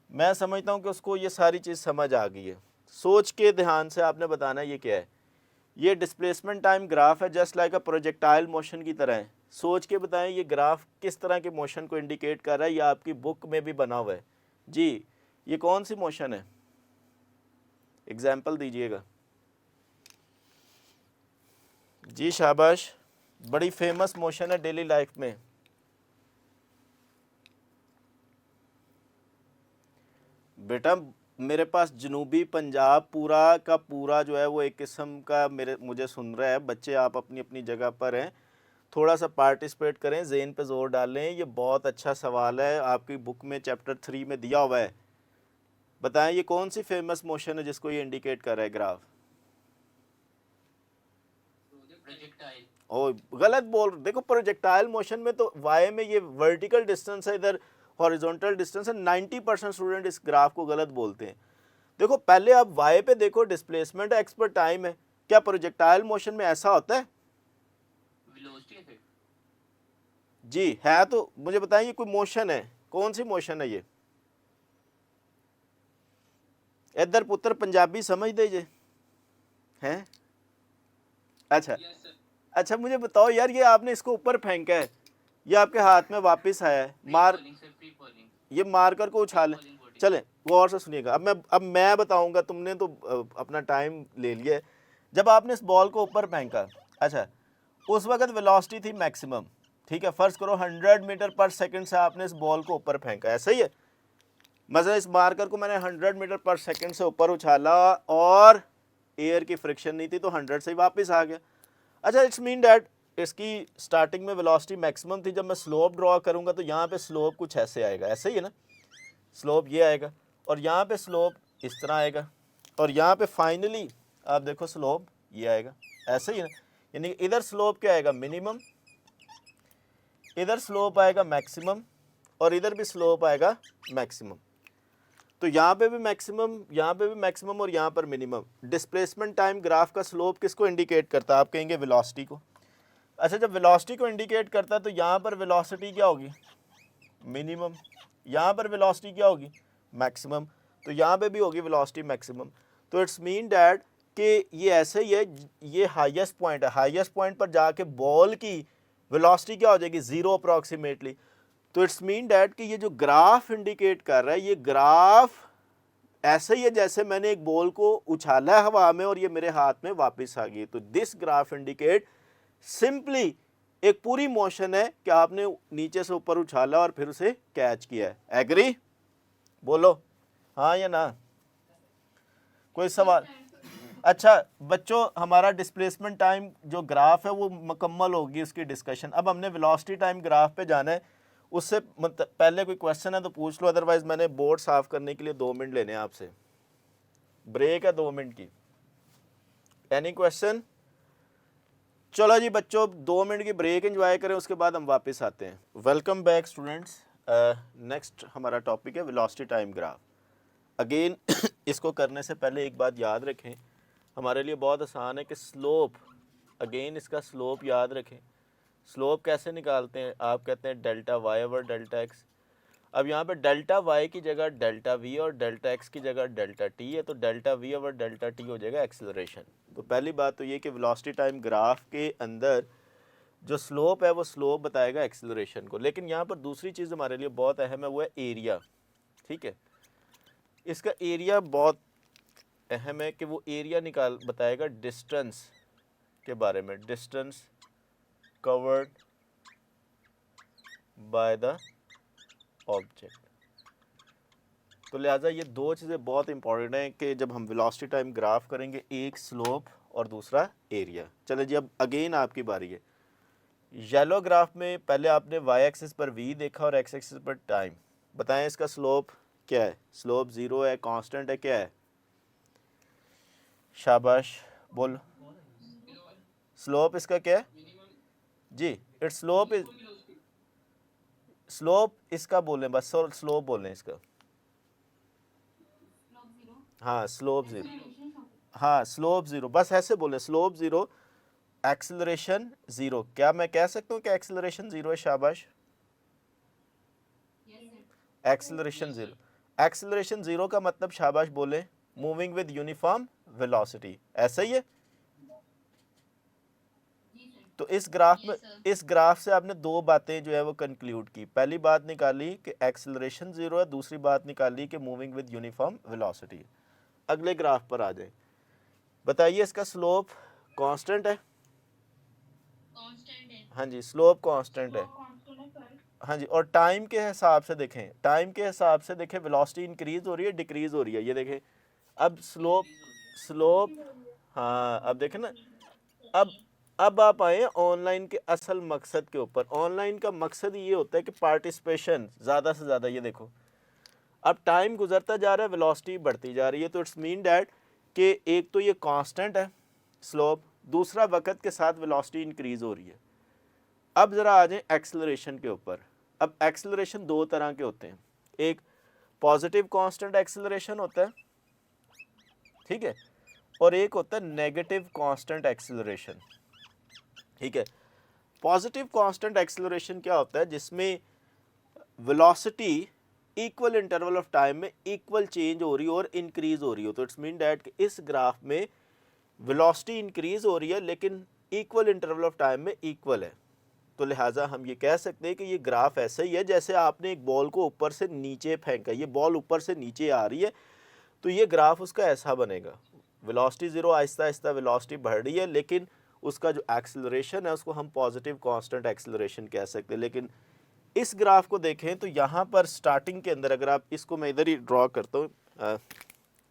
मैं समझता हूँ कि उसको ये सारी चीज़ समझ आ गई है। सोच के ध्यान से आपने बताना है ये क्या है। ये डिस्प्लेसमेंट टाइम ग्राफ है, just like a projectile motion की तरह है। सोच के बताएं ये ग्राफ किस तरह के मोशन को इंडिकेट कर रहा है, ये आपकी बुक में भी बना हुआ है जी। ये कौन सी मोशन है, एग्जाम्पल दीजिएगा जी, शाबाश, बड़ी फेमस मोशन है डेली लाइफ में। बेटा मेरे पास जनूबी पंजाब पूरा का पूरा जो है वो एक किस्म का मुझे सुन रहा है। बच्चे आप अपनी अपनी जगह पर हैं, थोड़ा सा पार्टिसिपेट करें, ज़हन पे जोर डालें। ये बहुत अच्छा सवाल है, आपकी बुक में चैप्टर 3 में दिया हुआ है। बताएं ये कौन सी फेमस मोशन है जिसको ये इंडिकेट कर रहा है ग्राफ। ओ गलत बोल, देखो प्रोजेक्टाइल मोशन में तो वाई में ये वर्टिकल डिस्टेंस है, इधर हॉरिजॉन्टल डिस्टेंस है। 90% स्टूडेंट इस ग्राफ को गलत बोलते हैं। देखो पहले आप वाई पे देखो, डिस्प्लेसमेंट एक्स पर टाइम है। क्या प्रोजेक्टाइल मोशन में ऐसा होता है जी? है तो मुझे बताइए कोई मोशन है, कौन सी मोशन है ये? इधर पुत्र पंजाबी समझ दीजिए हैं। अच्छा मुझे बताओ यार, ये आपने इसको ऊपर फेंका है, ये आपके हाथ में वापस आया है, ये मार्कर को उछालें। चलें गौर से सुनिएगा, अब मैं बताऊंगा, तुमने तो अपना टाइम ले लिया है। जब आपने इस बॉल को ऊपर फेंका, अच्छा उस वक्त वेलोसिटी थी मैक्सिमम, ठीक है। फर्ज करो 100 मीटर पर सेकंड से आपने इस बॉल को ऊपर फेंका, ऐसा ही है। मज़ा इस मार्कर को मैंने 100 मीटर पर सेकंड से ऊपर उछाला और एयर की फ्रिक्शन नहीं थी तो 100 से ही वापस आ गया। अच्छा इट्स मीन डैट इसकी स्टार्टिंग में वेलोसिटी मैक्सिमम थी। जब मैं स्लोप ड्रॉ करूंगा तो यहाँ पे स्लोप कुछ ऐसे आएगा, ऐसे ही है ना, स्लोप ये आएगा और यहाँ पे स्लोप इस तरह आएगा और यहाँ पे फाइनली आप देखो स्लोप ये आएगा, ऐसे ही है ना। यानी इधर स्लोप क्या आएगा, मिनिमम, इधर स्लोप आएगा मैक्सिमम और इधर भी स्लोप आएगा मैक्सिमम। तो यहाँ पे भी मैक्सिमम, यहाँ पे भी मैक्सिमम और यहाँ पर मिनिमम। डिस्प्लेसमेंट टाइम ग्राफ का स्लोप किसको इंडिकेट करता है, आप कहेंगे वेलोसिटी को। अच्छा जब वेलोसिटी को इंडिकेट करता है तो यहाँ पर वेलोसिटी क्या होगी, मिनिमम, यहाँ पर वेलोसिटी क्या होगी, मैक्सिमम, तो यहाँ पे भी होगी वेलोसिटी मैक्सिमम। तो इट्स मीन डैट कि ये ऐसे ही है, ये हाईएस्ट पॉइंट है, हाईएस्ट पॉइंट पर जाके बॉल की वेलोसिटी क्या हो जाएगी, 0 अप्रॉक्सीमेटली। तो इट्स मीन डैट कि ये जो ग्राफ इंडिकेट कर रहा है, ये ग्राफ ऐसे ही है जैसे मैंने एक बॉल को उछाला है हवा में और ये मेरे हाथ में वापस आ गई। तो दिस ग्राफ इंडिकेट सिंपली एक पूरी मोशन है कि आपने नीचे से ऊपर उछाला और फिर उसे कैच किया है। एग्री, बोलो हाँ या ना, कोई सवाल? अच्छा बच्चों हमारा डिस्प्लेसमेंट टाइम जो ग्राफ है वो मुकम्मल होगी उसकी डिस्कशन। अब हमने वेलोसिटी टाइम ग्राफ पे जाना है, उससे पहले कोई क्वेश्चन है तो पूछ लो, अदरवाइज मैंने बोर्ड साफ करने के लिए 2 मिनट लेने हैं आपसे, ब्रेक है 2 मिनट की। Any question? चलो जी बच्चों 2 मिनट की ब्रेक एंजॉय करें, उसके बाद हम वापस आते हैं। Welcome back students. नेक्स्ट हमारा टॉपिक है वेलोसिटी टाइम ग्राफ। अगेन इसको करने से पहले एक बात याद रखें, हमारे लिए बहुत आसान है कि स्लोप, अगेन इसका स्लोप याद रखें। स्लोप कैसे निकालते हैं, आप कहते हैं delta Y over delta X. अब यहाँ पे डेल्टा वाई की जगह डेल्टा वी और डेल्टा एक्स की जगह डेल्टा टी है, तो डेल्टा वी और डेल्टा टी हो जाएगा एक्सेलरेशन। तो पहली बात तो ये कि वेलोसिटी टाइम ग्राफ के अंदर जो स्लोप है वो स्लोप बताएगा एक्सेलरेशन को। लेकिन यहाँ पर दूसरी चीज़ हमारे लिए बहुत अहम है, वो है एरिया। ठीक है, इसका एरिया बहुत अहम है कि वो एरिया बताएगा डिस्टेंस के बारे में, distance covered by the object. तो लिहाजा ये दो चीज़ें बहुत इंपॉर्टेंट हैं कि जब हम वेलोसिटी टाइम ग्राफ करेंगे, एक स्लोप और दूसरा एरिया। चले जी, अब अगेन आपकी बारी है। येलो ग्राफ में पहले आपने वाई एक्सिस पर वी देखा और एक्स एक्सिस पर टाइम। बताएं इसका स्लोप क्या है? स्लोप ज़ीरो है, कांस्टेंट है, क्या है? शाबाश, बोल। स्लोप इसका क्या है जी? इट्स स्लोप इज, स्लोप इसका बोलें बस, स्लोप बोलें इसका। हाँ स्लोप ज़ीरो, हाँ स्लोप ज़ीरो, बस ऐसे बोलें, स्लोप ज़ीरो, एक्सेलरेशन ज़ीरो। क्या मैं कह सकता हूँ कि एक्सेलरेशन ज़ीरो है? शाबाश, एक्सेलरेशन ज़ीरो। एक्सेलरेशन ज़ीरो का मतलब शाबाश बोलें, मूविंग विद यूनिफॉर्म वेलोसिटी, ऐसा ही है। तो इस ग्राफ में, इस ग्राफ से आपने दो बातें जो है वो कंक्लूड की। पहली बात निकाली कि एक्सेलरेशन ज़ीरो है, दूसरी बात निकाली कि मूविंग विद यूनिफॉर्म वेलोसिटी। अगले ग्राफ पर आ जाए, बताइए इसका स्लोप कांस्टेंट है? हाँ जी, स्लोप कांस्टेंट है। हाँ जी, और टाइम के हिसाब से देखें, टाइम के हिसाब से देखें वेलोसिटी इंक्रीज हो रही है डिक्रीज हो रही है, ये देखें। अब स्लोप, स्लोप, हाँ अब देखें ना। अब आप आए ऑनलाइन के असल मकसद के ऊपर। ऑनलाइन का मकसद ये होता है कि पार्टिसिपेशन ज़्यादा से ज़्यादा। ये देखो, अब टाइम गुजरता जा रहा है, वेलोसिटी बढ़ती जा रही है, तो इट्स मीन डैट कि एक तो ये कांस्टेंट है स्लोप, दूसरा वक्त के साथ वेलोसिटी इंक्रीज हो रही है। अब ज़रा आ जाएं एक्सेलरेशन के ऊपर। अब एक्सेलरेशन दो तरह के होते हैं, एक पॉजिटिव कांस्टेंट एक्सेलरेशन होता है, ठीक है, और एक होता है नेगेटिव कांस्टेंट एक्सेलरेशन। ठीक है, पॉजिटिव कांस्टेंट एक्सेलरेशन क्या होता है? जिसमें velocity equal interval of time में इक्वल चेंज हो रही हो और इंक्रीज हो रही हो। तो इट्स मीन डैट इस ग्राफ में वेलोसिटी इंक्रीज हो रही है लेकिन इक्वल इंटरवल ऑफ टाइम में इक्वल है। तो लिहाजा हम ये कह सकते हैं कि ये ग्राफ ऐसा ही है जैसे आपने एक बॉल को ऊपर से नीचे फेंका, ये बॉल ऊपर से नीचे आ रही है, तो ये ग्राफ उसका ऐसा बनेगा। Velocity zero, Aahista Aahista velocity बढ़ रही है, लेकिन उसका जो एक्सेलरेशन है उसको हम पॉजिटिव कांस्टेंट एक्सेलरेशन कह सकते हैं। लेकिन इस ग्राफ को देखें तो यहाँ पर स्टार्टिंग के अंदर, अगर आप इसको, मैं इधर ही ड्रॉ करता हूँ,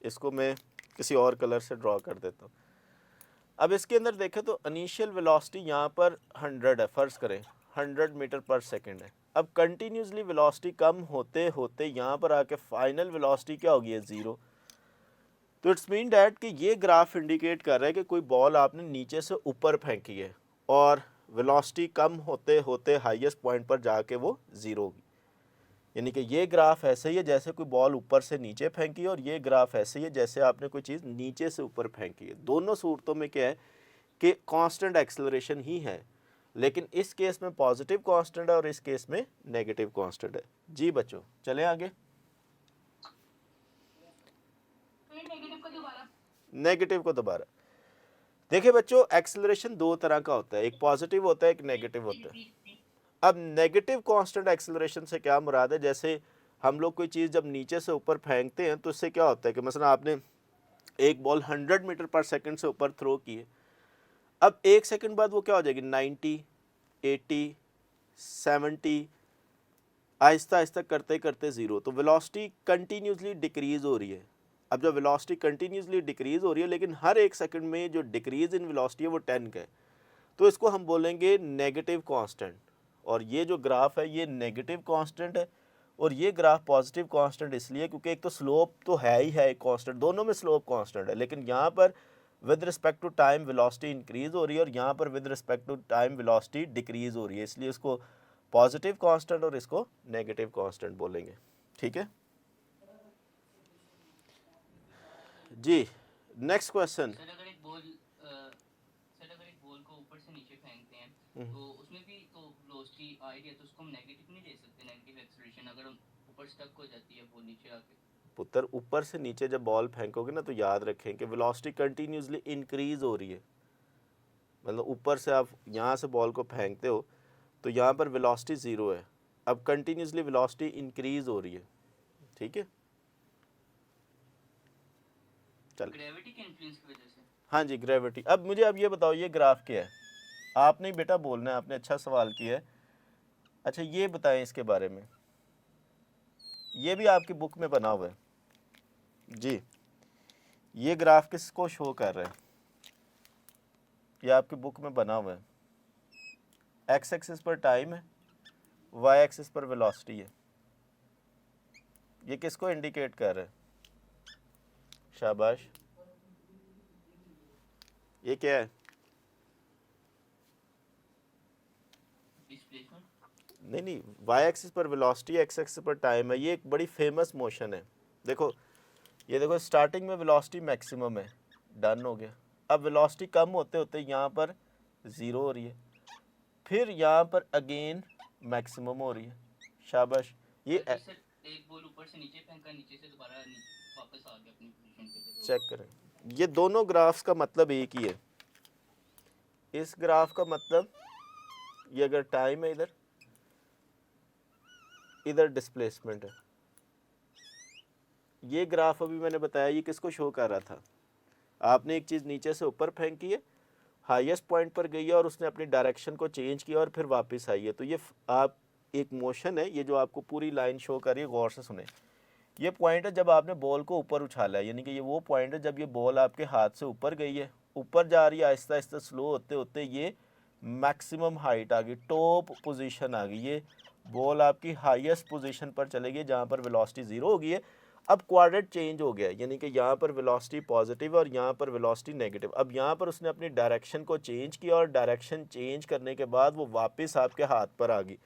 इसको मैं किसी और कलर से ड्रॉ कर देता हूँ। अब इसके अंदर देखें तो इनिशियल वेलोसिटी यहाँ पर 100 है, फ़र्ज़ करें 100 मीटर पर सेकंड है। अब कंटिन्यूसली वेलोसिटी कम होते होते यहाँ पर आके फाइनल वेलोसिटी क्या होगी? है ज़ीरो। तो इट्स मीन डैट कि ये ग्राफ इंडिकेट कर रहा है कि कोई बॉल आपने नीचे से ऊपर फेंकी है और वेलोसिटी कम होते होते हाईएस्ट पॉइंट पर जाके वो ज़ीरो होगी। यानी कि ये ग्राफ ऐसे ही है जैसे कोई बॉल ऊपर से नीचे फेंकी है, और ये ग्राफ ऐसे ही है जैसे आपने कोई चीज़ नीचे से ऊपर फेंकी है। दोनों सूरतों में क्या है कि कांस्टेंट एक्सेलरेशन ही है, लेकिन इस केस में पॉजिटिव कांस्टेंट है और इस केस में नेगेटिव कांस्टेंट है। जी बच्चों, चलें आगे। नेगेटिव को दोबारा देखिए बच्चों, एक्सेलरेशन दो तरह का होता है, एक पॉजिटिव होता है, एक नेगेटिव होता है। अब नेगेटिव कांस्टेंट एक्सेलरेशन से क्या मुराद है? जैसे हम लोग कोई चीज़ जब नीचे से ऊपर फेंकते हैं तो इससे क्या होता है कि मसलन आपने एक बॉल 100 मीटर पर सेकंड से ऊपर थ्रो की है, अब एक सेकंड बाद वो क्या हो जाएगी? 90, 80, 70, आहिस्ता आहिस्ता करते करते ज़ीरो। तो वेलोसिटी कंटिन्यूसली डिक्रीज़ हो रही है। अब जब वेलोसिटी कंटिन्यूसली डिक्रीज़ हो रही है लेकिन हर एक सेकंड में जो डिक्रीज़ इन वेलोसिटी है वो 10 का है, तो इसको हम बोलेंगे नेगेटिव कांस्टेंट। और ये जो ग्राफ है ये नेगेटिव कांस्टेंट है, और ये ग्राफ पॉजिटिव कांस्टेंट इसलिए क्योंकि एक तो स्लोप तो है ही है कांस्टेंट, दोनों में स्लोप कांस्टेंट है, लेकिन यहाँ पर with respect to time velocity increase हो रही है और यहाँ पर with respect to time velocity decrease हो रही है, इसलिए इसको पॉजिटिव कांस्टेंट और इसको नेगेटिव कांस्टेंट बोलेंगे। ठीक है जी, नेक्स्ट क्वेश्चन। सर अगर एक बॉल को ऊपर से नीचे फेंकते हैं तो उसमें भी तो वेलोसिटी आ रही है, तो उसको हम नेगेटिव नहीं ले सकते? नेगेटिव एक्सेलरेशन अगर हम ऊपर स्टक हो जाती है वो नीचे आके। पुत्र ऊपर से नीचे जब बॉल फेंकोगे ना तो याद रखें कि वेलोसिटी कंटिन्यूसली इंक्रीज हो रही है। मतलब ऊपर से आप यहाँ से बॉल को फेंकते हो तो यहाँ पर वेलोसिटी ज़ीरो है, अब कंटिन्यूसली वेलोसिटी इंक्रीज हो रही है। ठीक है, चल ग्रेविटी के इन्फ्लुएंस की वजह से। हाँ जी, ग्रेविटी। अब मुझे अब ये बताओ ये ग्राफ क्या है? आपने बेटा बोलना है, आपने अच्छा सवाल किया है। अच्छा ये बताएं इसके बारे में, ये भी आपकी बुक में बना हुआ है जी। ये ग्राफ किसको शो कर रहा है? ये आपकी बुक में बना हुआ है। एक्स एक्सिस पर टाइम है, वाई एक्सिस पर वेलोसिटी है। ये किसको इंडिकेट कर रहा है? शाबाश, ये क्या है? डिस्प्लेसमेंट। नहीं नहीं, वाई एक्सिस पर वेलोसिटी, एक्स एक्सिस पर टाइम है। ये एक बड़ी फेमस मोशन है। देखो ये देखो, स्टार्टिंग में वेलोसिटी मैक्सिमम है, डन हो गया। अब वेलोसिटी कम होते होते यहाँ पर ज़ीरो हो रही है, फिर यहाँ पर अगेन मैक्सिमम हो रही है। शाबाश। ये अगर सर एक बॉल ऊपर से नीचे फेंका, नीचे से दोबारा वापस आ गया अपनी पोजीशन पे। चेक करें, ये दोनों ग्राफ्स का मतलब एक ही है। इस ग्राफ का मतलब ये अगर टाइम है, इधर इधर डिस्प्लेसमेंट है। ये ग्राफ अभी मैंने बताया ये किसको शो कर रहा था? आपने एक चीज़ नीचे से ऊपर फेंकी है, हाईएस्ट पॉइंट पर गई है और उसने अपनी डायरेक्शन को चेंज किया और फिर वापस आई है। तो ये आप एक मोशन है, ये जो आपको पूरी लाइन शो कर रही है, गौर से सुने। ये पॉइंट है जब आपने बॉल को ऊपर उछाला है, यानी कि ये वो पॉइंट है जब ये बॉल आपके हाथ से ऊपर गई है, ऊपर जा रही है, आहिस्ता आहिस्ता स्लो होते होते ये मैक्सिमम हाइट आ गई, टॉप पोजीशन आ गई। ये बॉल आपकी हाईएस्ट पोजीशन पर चले गई जहाँ पर वेलोसिटी ज़ीरो हो गई है। अब क्वाड्रेंट चेंज हो गया, यानी कि यहाँ पर वेलोसिटी पॉजिटिव है और यहाँ पर वेलोसिटी नेगेटिव। अब यहाँ पर उसने अपनी डायरेक्शन को चेंज किया और डायरेक्शन चेंज करने के बाद वो वापस आपके हाथ पर आ गई।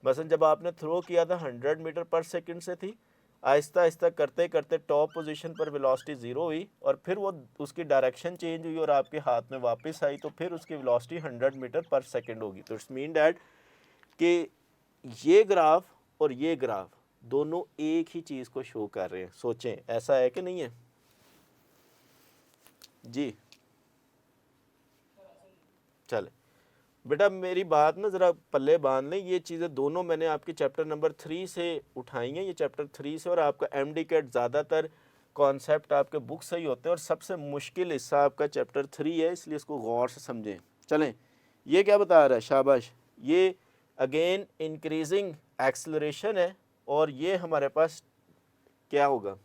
मसलन जब आपने थ्रो किया था 100 मीटर पर सेकंड से थी, आहिस्ता आहिस्ता करते करते टॉप पोजीशन पर वेलोसिटी ज़ीरो हुई और फिर वो उसकी डायरेक्शन चेंज हुई और आपके हाथ में वापस आई, तो फिर उसकी वेलोसिटी 100 मीटर पर सेकंड होगी। तो इट्स मीन डैट कि ये ग्राफ और ये ग्राफ दोनों एक ही चीज़ को शो कर रहे हैं। सोचें ऐसा है कि नहीं है जी? चले बेटा मेरी बात ना ज़रा पल्ले बांध लें। ये चीज़ें दोनों मैंने आपके चैप्टर नंबर 3 से उठाई हैं, ये चैप्टर 3 से। और आपका एमडी कैट ज़्यादातर कॉन्सेप्ट आपके बुक से ही होते हैं और सबसे मुश्किल हिस्सा आपका चैप्टर 3 है, इसलिए इसको गौर से समझें। चलें, ये क्या बता रहा है? शाबाश, ये अगेन इंक्रीजिंग एक्सेलरेशन है और ये हमारे पास क्या होगा?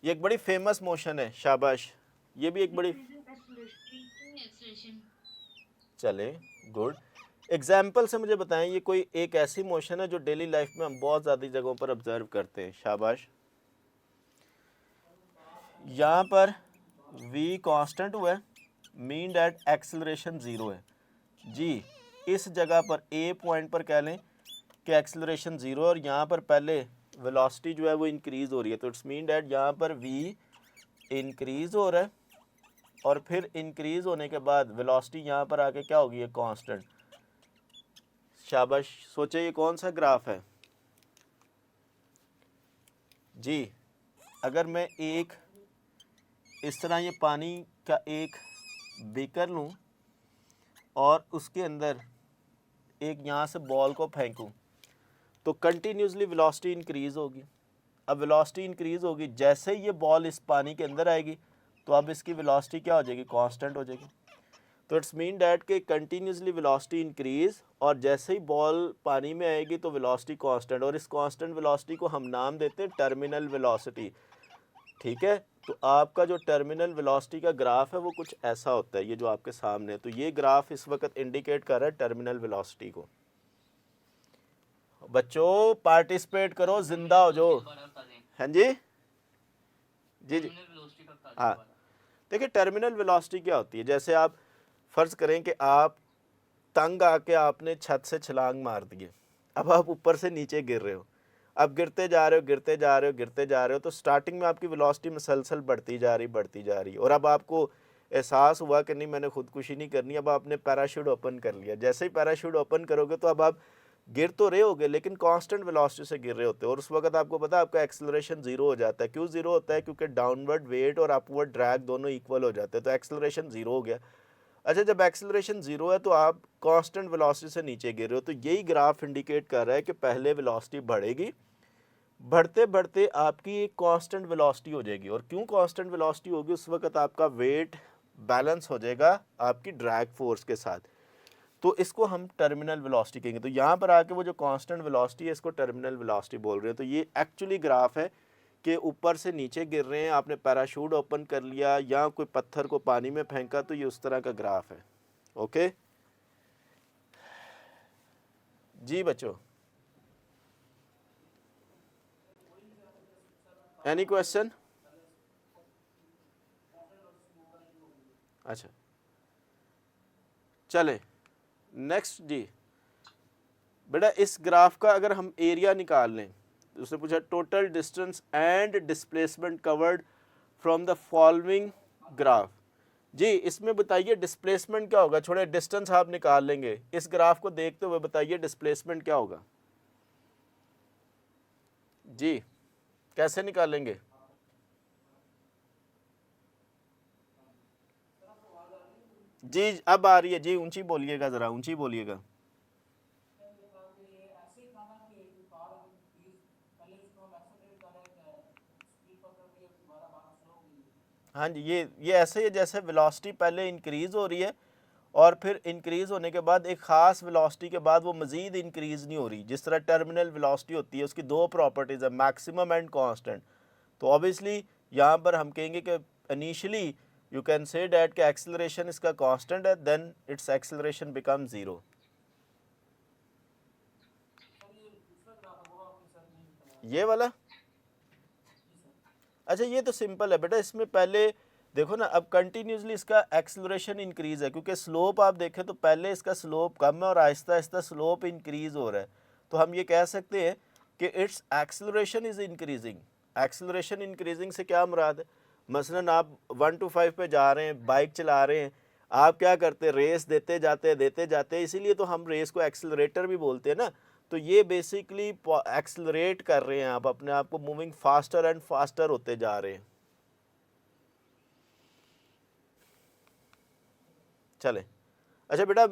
ये एक बड़ी फेमस मोशन है। शाबाश, ये भी एक बड़ी, चले गुड। एग्जाम्पल से मुझे बताएं ये कोई एक ऐसी मोशन है जो डेली लाइफ में हम बहुत ज़्यादा जगहों पर ऑब्जर्व करते हैं। शाबाश, यहाँ पर v कांस्टेंट हुआ है, मीन डैट एक्सेलरेशन ज़ीरो है जी। इस जगह पर a पॉइंट पर कह लें कि एक्सेलरेशन ज़ीरो और यहाँ पर पहले वेलोसिटी जो है वो इंक्रीज़ हो रही है। तो इट्स मीन डैट यहाँ पर v इंक्रीज़ हो रहा है और फिर इंक्रीज़ होने के बाद वेलोसिटी यहाँ पर आके क्या होगी? ये कांस्टेंट। शाबाश, सोचे ये कौन सा ग्राफ है जी? अगर मैं एक इस तरह ये पानी का एक बीकर लूँ और उसके अंदर एक यहाँ से बॉल को फेंकूँ तो कंटिन्यूसली वेलोसिटी इंक्रीज़ होगी। अब वेलोसिटी इंक्रीज़ होगी, जैसे ही ये बॉल इस पानी के अंदर आएगी तो अब इसकी वेलोसिटी क्या हो जाएगी? कांस्टेंट हो जाएगी। तो इट्स मीन डैट कि कंटिन्यूसली वेलोसिटी इंक्रीज़ और जैसे ही बॉल पानी में आएगी तो वेलोसिटी कांस्टेंट, और इस कांस्टेंट वेलोसिटी को हम नाम देते हैं टर्मिनल वेलोसिटी। ठीक है, तो आपका जो टर्मिनल वेलोसिटी का ग्राफ है वो कुछ ऐसा होता है, ये जो आपके सामने है। तो ये ग्राफ इस वक्त इंडिकेट कर रहा है टर्मिनल वेलोसिटी को। बच्चों पार्टिसिपेट करो, जिंदा हो जो। हाँ जी जी जी हाँ, देखिए टर्मिनल वेलोसिटी क्या होती है? जैसे आप फ़र्ज़ करें कि आप तंग आके आपने छत से छलांग मार दिए, अब आप ऊपर से नीचे गिर रहे हो, अब गिरते जा रहे हो गिरते जा रहे हो गिरते जा रहे हो, तो स्टार्टिंग में आपकी वेलोसिटी मुसलसल बढ़ती जा रही, और अब आपको एहसास हुआ कि नहीं मैंने खुदकुशी नहीं करनी। अब आपने पैराशूट ओपन कर लिया। जैसे ही पैराशूट ओपन करोगे तो अब आप गिर तो रहे होगे लेकिन कांस्टेंट वेलोसिटी से गिर रहे होते हैं, और उस वक्त आपको पता है आपका एक्सेलरेशन जीरो हो जाता है। क्यों जीरो होता है? क्योंकि डाउनवर्ड वेट और अपवर्ड ड्रैग दोनों इक्वल हो जाते हैं, तो एक्सेलरेशन जीरो हो गया। अच्छा, जब एक्सेलरेशन जीरो है तो आप कांस्टेंट वेलोसिटी से नीचे गिर रहे हो, तो यही ग्राफ इंडिकेट कर रहा है कि पहले वेलोसिटी बढ़ेगी, बढ़ते बढ़ते आपकी एक कांस्टेंट वेलोसिटी हो जाएगी। और क्यों कांस्टेंट वेलोसिटी होगी? उस वक्त आपका वेट बैलेंस हो जाएगा आपकी ड्रैग फोर्स के साथ, तो इसको हम टर्मिनल वेलोसिटी कहेंगे। तो यहाँ पर आके वो जो कांस्टेंट वेलोसिटी है इसको टर्मिनल वेलोसिटी बोल रहे हैं। तो ये एक्चुअली ग्राफ है कि ऊपर से नीचे गिर रहे हैं, आपने पैराशूट ओपन कर लिया या कोई पत्थर को पानी में फेंका, तो ये उस तरह का ग्राफ है। ओके जी बच्चों, एनी क्वेश्चन? अच्छा चले नेक्स्ट जी। बेटा इस ग्राफ का अगर हम एरिया निकाल लें, उसने पूछा total distance and displacement covered from the following graph. जी इसमें बताइए डिस्प्लेसमेंट क्या होगा? छोड़े डिस्टेंस आप निकाल लेंगे, इस ग्राफ को देखते हुए बताइए डिस्प्लेसमेंट क्या होगा? जी कैसे निकालेंगे? जी अब आ रही है जी, ऊंची बोलिएगा, ज़रा ऊंची बोलिएगा। हाँ जी, ये ऐसे ही है जैसे वेलोसिटी पहले इंक्रीज़ हो रही है और फिर इंक्रीज़ होने के बाद एक ख़ास वेलोसिटी के बाद वो मज़ीद इंक्रीज़ नहीं हो रही। जिस तरह टर्मिनल वेलोसिटी होती है उसकी दो प्रॉपर्टीज़ है, मैक्सिमम एंड कांस्टेंट। तो ऑब्वियसली यहाँ पर हम कहेंगे कि initially you can say that कि एक्सेलरेशन इसका कांस्टेंट है, then it's acceleration become zero. ये वाला अच्छा ये तो सिंपल है बेटा, इसमें पहले देखो ना, अब कंटिन्यूसली इसका एक्सेलरेशन इंक्रीज़ है क्योंकि स्लोप आप देखें तो पहले इसका स्लोप कम है और आहिस्ता आहिस्ता स्लोप इंक्रीज़ हो रहा है। तो हम ये कह सकते हैं कि it's acceleration is increasing. Acceleration increasing से क्या मुराद है? मसलन आप 1 to 5 पे जा रहे हैं, बाइक चला रहे हैं, आप क्या करते हैं? रेस देते जाते हैं, इसीलिए तो हम रेस को एक्सेलरेटर भी बोलते हैं ना। तो ये बेसिकली एक्सेलरेट कर रहे हैं, आप अपने आप को मूविंग फास्टर एंड फास्टर होते जा रहे हैं। चले अच्छा बेटा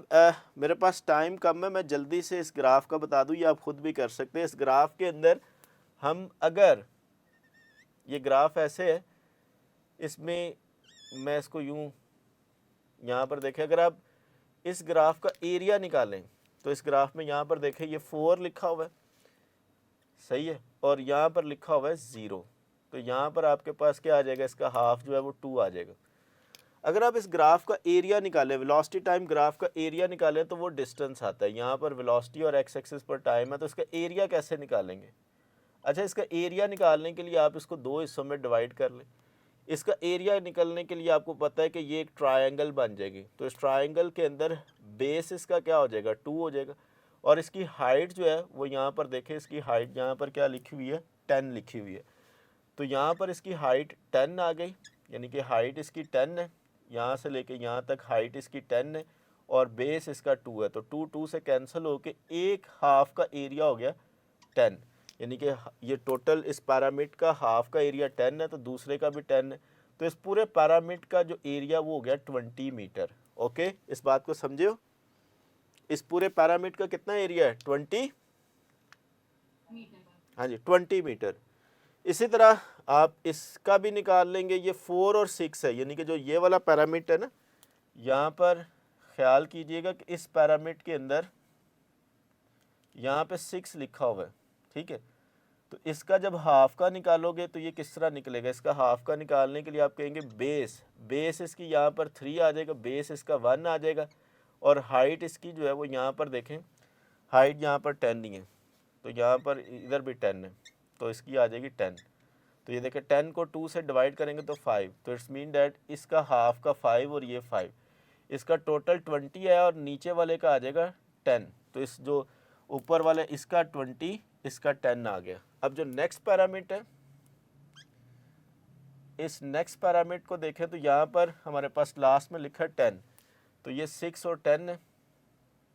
मेरे पास टाइम कम है, मैं जल्दी से इस ग्राफ का बता दूं, ये आप खुद भी कर सकते हैं। इस ग्राफ के अंदर हम अगर ये ग्राफ ऐसे है, इसमें मैं इसको यूं यहाँ पर देखें, अगर आप इस ग्राफ का एरिया निकालें तो इस ग्राफ में यहाँ पर देखें ये 4 लिखा हुआ है, सही है, और यहाँ पर लिखा हुआ है 0। तो यहाँ पर आपके पास क्या आ जाएगा? इसका हाफ जो है वो 2 आ जाएगा। अगर आप इस ग्राफ का एरिया निकालें, वेलोसिटी टाइम ग्राफ का एरिया निकालें, तो वो डिस्टेंस आता है। यहाँ पर वेलोसिटी और एक्स एक्सिस पर टाइम है, तो इसका एरिया कैसे निकालेंगे? अच्छा, इसका एरिया निकालने के लिए आप इसको दो हिस्सों में डिवाइड कर लें। इसका एरिया निकलने के लिए आपको पता है कि ये एक ट्रायंगल बन जाएगी, तो इस ट्रायंगल के अंदर बेस इसका क्या हो जाएगा? 2 हो जाएगा, और इसकी हाइट जो है वो यहाँ पर देखें, इसकी हाइट यहाँ पर क्या लिखी हुई है? 10 लिखी हुई है। तो यहाँ पर इसकी हाइट 10 आ गई, यानी कि हाइट इसकी 10 है, यहाँ से लेके यहाँ तक हाइट इसकी 10 है, और बेस इसका 2 है। तो 2 से कैंसिल होके एक हाफ का एरिया हो गया 10, यानी कि ये टोटल इस पैरामिड का हाफ का एरिया 10 है, तो दूसरे का भी 10 है, तो इस पूरे पैरामिड का जो एरिया वो हो गया 20 मीटर। ओके, इस बात को समझे हो? इस पूरे पैरामिड का कितना एरिया है? 20, हाँ जी 20 मीटर। इसी तरह आप इसका भी निकाल लेंगे, ये 4 और 6 है, यानी कि जो ये वाला पैरामिड है ना, यहाँ पर ख्याल कीजिएगा कि इस पैरामिड के अंदर यहाँ पे 6 लिखा हुआ है, ठीक है। तो इसका जब हाफ का निकालोगे तो ये किस तरह निकलेगा? इसका हाफ का निकालने के लिए आप कहेंगे बेस इसकी यहाँ पर 3 आ जाएगा, बेस इसका 1 आ जाएगा, और हाइट इसकी जो है वो यहाँ पर देखें, हाइट यहाँ पर 10 नहीं है, तो यहाँ पर इधर भी 10 है, तो इसकी आ जाएगी 10। तो ये देखें 10 को 2 से डिवाइड करेंगे तो 5, तो इट्स मीन डैट इसका हाफ का 5 और ये 5, इसका टोटल 20 है, और नीचे वाले का आ जाएगा 10। तो इस जो ऊपर वाले इसका 20, इसका 10 आ गया। अब जो नेक्स्ट पैरामीटर है, इस नेक्स्ट पैरामीटर को देखें तो यहाँ पर हमारे पास लास्ट में लिखा है 10, तो ये 6 और 10 है,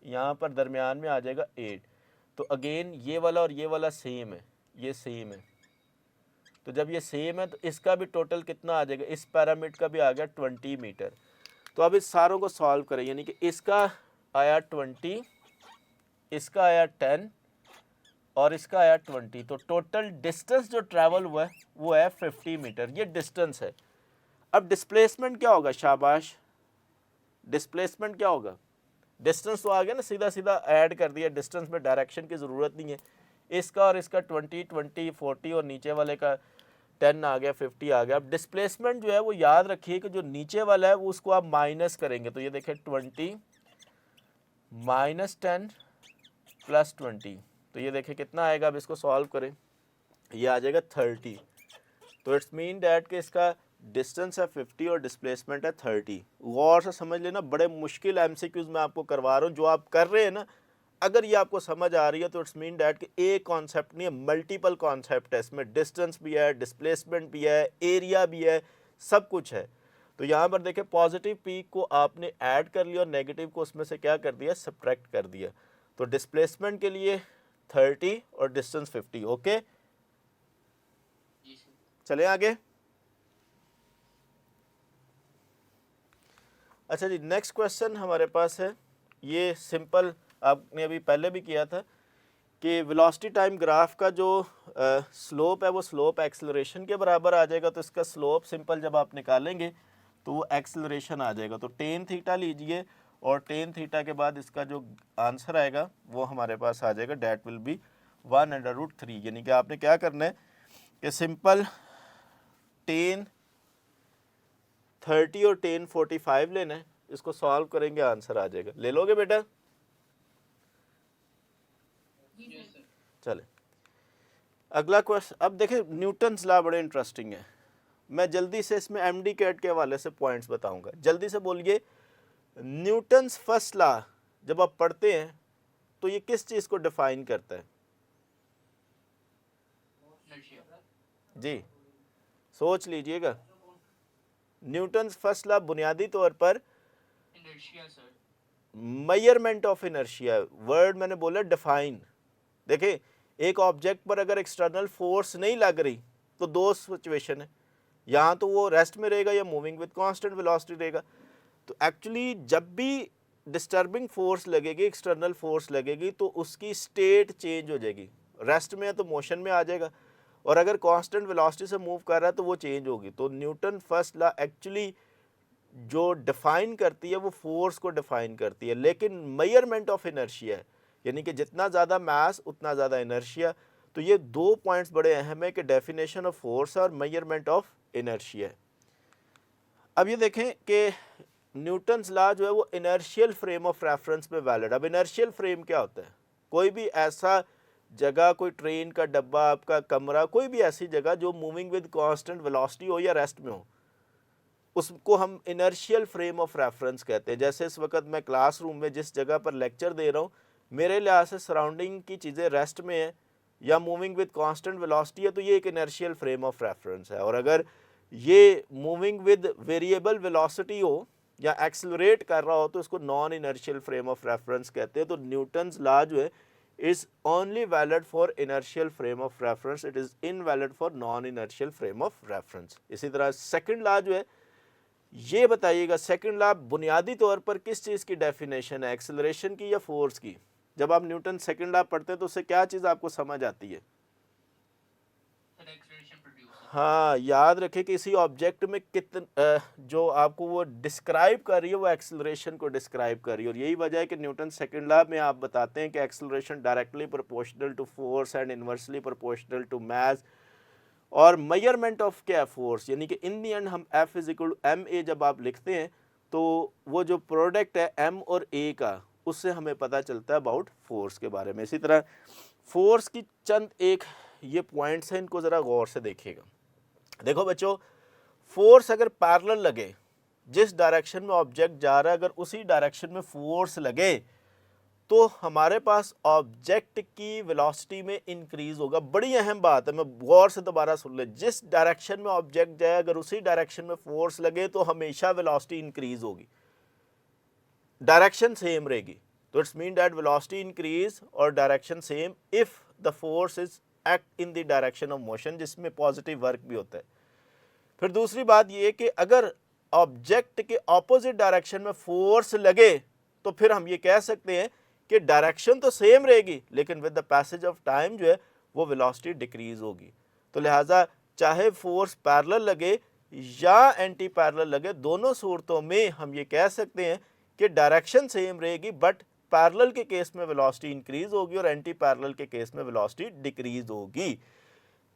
यहाँ पर दरमियान में आ जाएगा 8। तो अगेन ये वाला और ये वाला सेम है, ये सेम है। तो जब ये सेम है तो इसका भी टोटल कितना आ जाएगा, इस पैरामिड का भी आ गया 20 मीटर। तो अब इस सारों को सॉल्व करें, यानी कि इसका आया 20, इसका आया 10 और इसका आया 20। तो टोटल डिस्टेंस जो ट्रैवल हुआ है वो है 50 मीटर, ये डिस्टेंस है। अब डिस्प्लेसमेंट क्या होगा, शाबाश, डिस्प्लेसमेंट क्या होगा, डिस्टेंस तो आ गया ना, सीधा सीधा ऐड कर दिया, डिस्टेंस में डायरेक्शन की ज़रूरत नहीं है। इसका और इसका 20 20 40 और नीचे वाले का 10 आ गया, 50 आ गया। अब डिस्प्लेसमेंट जो है वो याद रखिए कि जो नीचे वाला है वो उसको आप माइनस करेंगे। तो ये देखिए 20 माइनस 10 प्लस 20, तो ये देखिए कितना आएगा। अब इसको सॉल्व करें, ये आ जाएगा 30। तो इट्स मीन डैट कि इसका डिस्टेंस है 50 और डिस्प्लेसमेंट है 30। गौर से समझ लेना, बड़े मुश्किल एमसीक्यूज मैं आपको करवा रहा हूँ, जो आप कर रहे हैं ना, अगर ये आपको समझ आ रही है तो इट्स मीन डैट कि एक कॉन्सेप्ट नहीं है, मल्टीपल कॉन्सेप्ट है इसमें। डिस्टेंस भी है, डिस्प्लेसमेंट भी है, एरिया भी है, सब कुछ है। तो यहाँ पर देखें पॉजिटिव पीक को आपने ऐड कर लिया और नेगेटिव को उसमें से क्या कर दिया, सब्ट्रैक्ट कर दिया। तो डिस्प्लेसमेंट के लिए 30 और डिस्टेंस 50। ओके, जी सर। चले आगे। अच्छा जी, नेक्स्ट क्वेश्चन हमारे पास है, ये सिंपल आपने अभी पहले भी किया था कि वेलोसिटी टाइम ग्राफ का जो स्लोप है वो स्लोप एक्सेलरेशन के बराबर आ जाएगा। तो इसका स्लोप सिंपल जब आप निकालेंगे तो वो एक्सेलरेशन आ जाएगा। तो टेन थीटा लीजिए और टेन थीटा के बाद इसका जो आंसर आएगा वो हमारे पास आ जाएगा, डैट विल बी 1/√3। यानी कि आपने क्या करना है कि सिंपल टेन 30 और टेन 45 लेना है, इसको सॉल्व करेंगे आंसर आ जाएगा। ले लोगे बेटा? जी सर। चले अगला क्वेश्चन। अब देखें न्यूटन्स लॉ बड़े इंटरेस्टिंग है, मैं जल्दी से इसमें एमडी कैट के हवाले से पॉइंट्स बताऊंगा। जल्दी से बोलिए, न्यूटन्स फर्स्ट लॉ जब आप पढ़ते हैं तो ये किस चीज़ को डिफाइन करता है? इनर्शिया। जी सोच लीजिएगा। न्यूटन्स फर्स्ट लॉ बुनियादी तौर पर inertia sir. Measurement of inertia, word मैंने बोला डिफाइन। देखिए एक ऑब्जेक्ट पर अगर एक्सटर्नल फोर्स नहीं लग रही तो दो सिचुएशन है, यहाँ तो वो रेस्ट में रहेगा या मूविंग विद कांस्टेंट वेलोसिटी रहेगा। तो एक्चुअली जब भी डिस्टर्बिंग फोर्स लगेगी, एक्सटर्नल फोर्स लगेगी, तो उसकी स्टेट चेंज हो जाएगी। रेस्ट में है तो मोशन में आ जाएगा, और अगर कांस्टेंट वेलोसिटी से मूव कर रहा है तो वो चेंज होगी। तो न्यूटन फर्स्ट लॉ एक्चुअली जो डिफाइन करती है वो फोर्स को डिफाइन करती है, लेकिन मेजरमेंट ऑफ इनर्शिया है, यानी कि जितना ज़्यादा मास उतना ज़्यादा इनर्शिया। तो ये दो पॉइंट्स बड़े अहम है कि डेफिनेशन ऑफ फोर्स और मेजरमेंट ऑफ इनर्शिया। अब ये देखें कि न्यूटन्स लॉ जो है वो इनर्शियल फ्रेम ऑफ रेफरेंस में वैलिड। अब इनर्शियल फ्रेम क्या होता है? कोई भी ऐसा जगह, कोई ट्रेन का डब्बा, आपका कमरा, कोई भी ऐसी जगह जो मूविंग विद कांस्टेंट वेलोसिटी हो या रेस्ट में हो, उसको हम इनर्शियल फ्रेम ऑफ रेफरेंस कहते हैं। जैसे इस वक्त मैं क्लासरूम में जिस जगह पर लेक्चर दे रहा हूँ, मेरे लिहाज से सराउंडिंग की चीज़ें रेस्ट में है या मूविंग विद कांस्टेंट वेलोसिटी है, तो ये एक इनर्शियल फ्रेम ऑफ रेफरेंस है। और अगर ये मूविंग विद वेरिएबल वेलोसिटी हो या एक्सेलरेट कर रहा हो तो इसको non inertial frame of reference कहते हैं। तो न्यूटन्स लॉ जो है is only valid for inertial frame of reference, it is invalid for non inertial frame of reference. इसी तरह सेकंड लॉ जो है, ये बताइएगा सेकंड लॉ बुनियादी तौर पर किस चीज़ की डेफिनेशन है, एक्सेलरेशन की या फोर्स की? जब आप न्यूटन सेकंड लॉ पढ़ते हैं तो उससे क्या चीज़ आपको समझ आती है? Sir acceleration produce. हाँ, याद रखें कि इसी ऑब्जेक्ट में कितना जो आपको वो डिस्क्राइब कर रही है वो एक्सेलरेशन को डिस्क्राइब कर रही है। और यही वजह है कि न्यूटन सेकंड लॉ में आप बताते हैं कि acceleration directly proportional to force and inversely proportional to mass. और मेजरमेंट ऑफ क्या है, फोर्स, यानी कि इन दी एंड हम F is equal to M A जब आप लिखते हैं तो वो जो प्रोडक्ट है M और A का, उससे हमें पता चलता है अबाउट फोर्स के बारे में। इसी तरह फोर्स की चंद एक ये पॉइंट्स हैं, इनको ज़रा गौर से देखिएगा। देखो बच्चों, फोर्स अगर पैरेलल लगे, जिस डायरेक्शन में ऑब्जेक्ट जा रहा है अगर उसी डायरेक्शन में फोर्स लगे तो हमारे पास ऑब्जेक्ट की वेलोसिटी में इंक्रीज होगा। बड़ी अहम बात है, मैं गौर से दोबारा सुन ले, जिस डायरेक्शन में ऑब्जेक्ट जाए अगर उसी डायरेक्शन में फोर्स लगे तो हमेशा वेलोसिटी इंक्रीज होगी, डायरेक्शन सेम रहेगी। तो it's mean that velocity increase और direction same if the force is act in the direction of motion, जिसमें पॉजिटिव वर्क भी होता है। फिर दूसरी बात ये कि अगर ऑब्जेक्ट के ऑपोजिट डायरेक्शन में फोर्स लगे तो फिर हम ये कह सकते हैं कि डायरेक्शन तो सेम रहेगी, लेकिन with the passage of time जो है वो वेलोसिटी डिक्रीज होगी। तो लिहाजा चाहे फोर्स पैरेलल लगे या एंटी पैरेलल लगे, दोनों सूरतों में हम ये कह सकते हैं कि डायरेक्शन सेम रहेगी, बट पैरेलल के केस में वेलोसिटी इंक्रीज होगी और एंटी पैरेलल के केस में वेलोसिटी डिक्रीज होगी।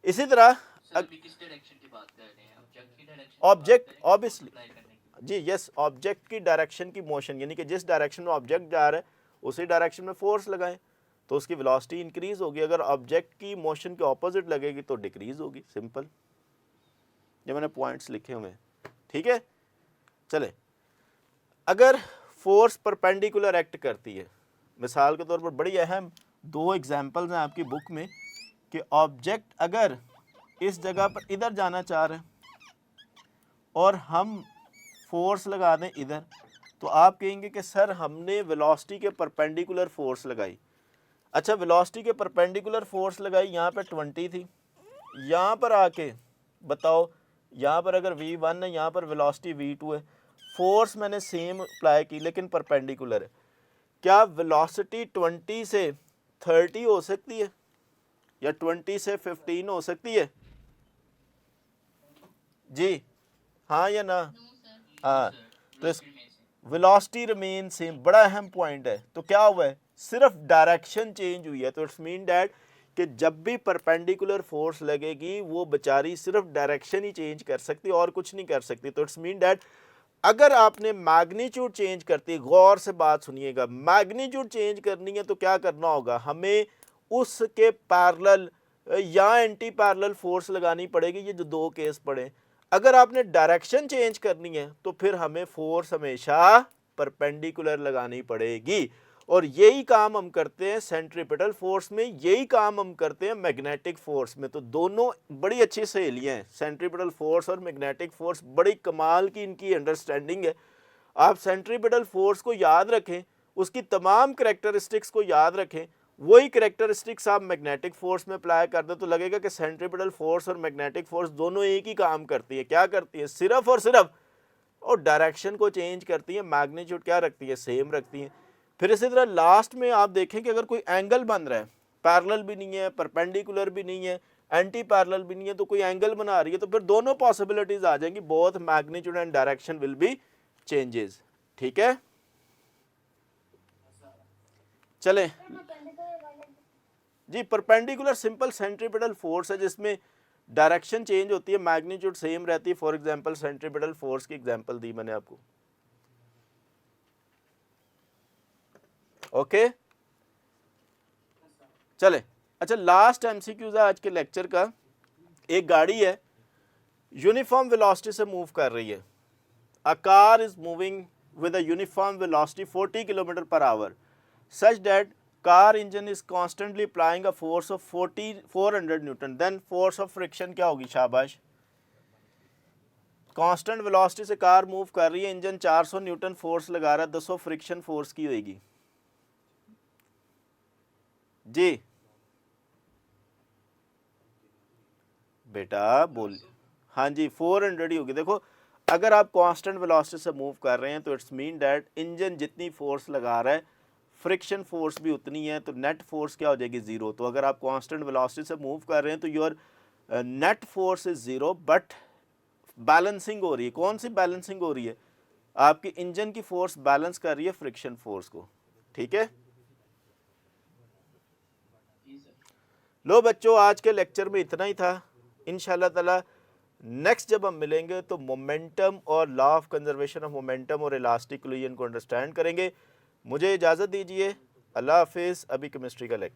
इसी तरह सर अभी किस डायरेक्शन की बात कर रहे हैं? ऑब्जेक्ट की डायरेक्शन? ऑब्जेक्ट ऑब्वियसली जी यस, ऑब्जेक्ट की डायरेक्शन की मोशन, यानी कि जिस डायरेक्शन में ऑब्जेक्ट जा रहा है उसी डायरेक्शन में फोर्स लगाएं तो उसकी वेलोसिटी इंक्रीज होगी। अगर ऑब्जेक्ट की मोशन के ऑपोजिट लगेगी तो डिक्रीज होगी। सिंपल, ये मैंने पॉइंट्स लिखे हुए हैं, ठीक है। चले, अगर फोर्स परपेंडिकुलर एक्ट करती है, मिसाल के तौर पर बड़ी अहम दो एग्जांपल्स हैं आपकी बुक में कि ऑब्जेक्ट अगर इस जगह पर इधर जाना चाह रहे हैं और हम फोर्स लगा दें इधर, तो आप कहेंगे कि सर हमने वेलोसिटी के परपेंडिकुलर फोर्स लगाई। अच्छा, वेलोसिटी के परपेंडिकुलर फोर्स लगाई, यहाँ पे 20 थी, यहाँ पर आके बताओ, यहाँ पर अगर v1 है, यहाँ पर वेलोसिटी v2 है, फोर्स मैंने सेम अप्लाई की लेकिन परपेंडिकुलर है, क्या वेलोसिटी 20 से 30 हो सकती है या 20 से 15 हो सकती है? जी हाँ या ना? हाँ, तो इस वेलोसिटी रिमेन सेम, बड़ा अहम पॉइंट है। तो क्या हुआ है, सिर्फ डायरेक्शन चेंज हुई है। तो इट्स मीन दैट कि जब भी परपेंडिकुलर फोर्स लगेगी वो बेचारी सिर्फ डायरेक्शन ही चेंज कर सकती और कुछ नहीं कर सकती। तो इट्स मीन दैट अगर आपने मैग्नीट्यूड चेंज करती, गौर से बात सुनिएगा, मैग्नीट्यूड चेंज करनी है तो क्या करना होगा, हमें उसके पैरेलल या एंटी पैरेलल फोर्स लगानी पड़ेगी। ये जो दो केस पड़े, अगर आपने डायरेक्शन चेंज करनी है तो फिर हमें फोर्स हमेशा परपेंडिकुलर लगानी पड़ेगी। और यही काम हम करते हैं सेंट्रीपिटल फोर्स में, यही काम हम करते हैं मैग्नेटिक फोर्स में। तो दोनों बड़ी अच्छी सहेलियां हैं, सेंट्रीपिटल फोर्स और मैग्नेटिक फोर्स, बड़ी कमाल की इनकी अंडरस्टैंडिंग है। आप सेंट्रीपिटल फोर्स को याद रखें, उसकी तमाम करैक्टरिस्टिक्स को याद रखें, वही करैक्टरिस्टिक्स आप मैग्नेटिक फोर्स में अप्लाई कर दो तो लगेगा कि सेंट्रीपिटल फोर्स और मैग्नेटिक फोर्स दोनों एक ही काम करती है। क्या करती है? सिर्फ और सिर्फ और डायरेक्शन को चेंज करती है, मैग्नीट्यूड क्या रखती है? सेम रखती है। फिर इसी तरह लास्ट में आप देखें कि अगर कोई एंगल बन रहा है, पैरेलल भी नहीं है, परपेंडिकुलर भी नहीं है, एंटी पैरेलल भी नहीं है, तो कोई एंगल बना रही है, तो फिर दोनों पॉसिबिलिटीज आ जाएंगी, both magnitude and direction will be changes. ठीक है, चले जी। परपेंडिकुलर सिंपल सेंट्रीपिटल फोर्स है जिसमें डायरेक्शन चेंज होती है, मैग्नीट्यूड सेम रहती है। फॉर एग्जांपल सेंट्रीपिटल फोर्स की एग्जांपल दी मैंने आपको। ओके, चले। अच्छा, लास्ट एमसीक्यूज है आज के लेक्चर का। एक गाड़ी है, यूनिफॉर्म वेलोसिटी से मूव कर रही है। A car is moving with a uniform velocity 40 kilometre per hour such that car engine is constantly applying a force of 400 newton, then force of friction क्या होगी? शाबाश। कांस्टेंट वेलोसिटी से car move कर रही है, इंजन 400 न्यूटन फोर्स लगा रहा है, 200 फ्रिक्शन फोर्स की होगी जी। बेटा बोल, हाँ जी 400 ही होगी। देखो, अगर आप कांस्टेंट वेलोसिटी से मूव कर रहे हैं तो इट्स मीन दैट इंजन जितनी फोर्स लगा रहा है फ्रिक्शन फोर्स भी उतनी है, तो नेट फोर्स क्या हो जाएगी? जीरो। तो अगर आप कांस्टेंट वेलोसिटी से मूव कर रहे हैं तो your net force is zero, but balancing हो रही है। कौन सी बैलेंसिंग हो रही है? आपकी इंजन की फोर्स बैलेंस कर रही है फ्रिक्शन फोर्स को। ठीक है, लो बच्चों, आज के लेक्चर में इतना ही था। इंशाल्लाह ताला नेक्स्ट जब हम मिलेंगे तो मोमेंटम और law of conservation of momentum और इलास्टिक कोलिजन को अंडरस्टैंड करेंगे। मुझे इजाज़त दीजिए, अल्लाह हाफिज़। अभी केमिस्ट्री का लेक्चर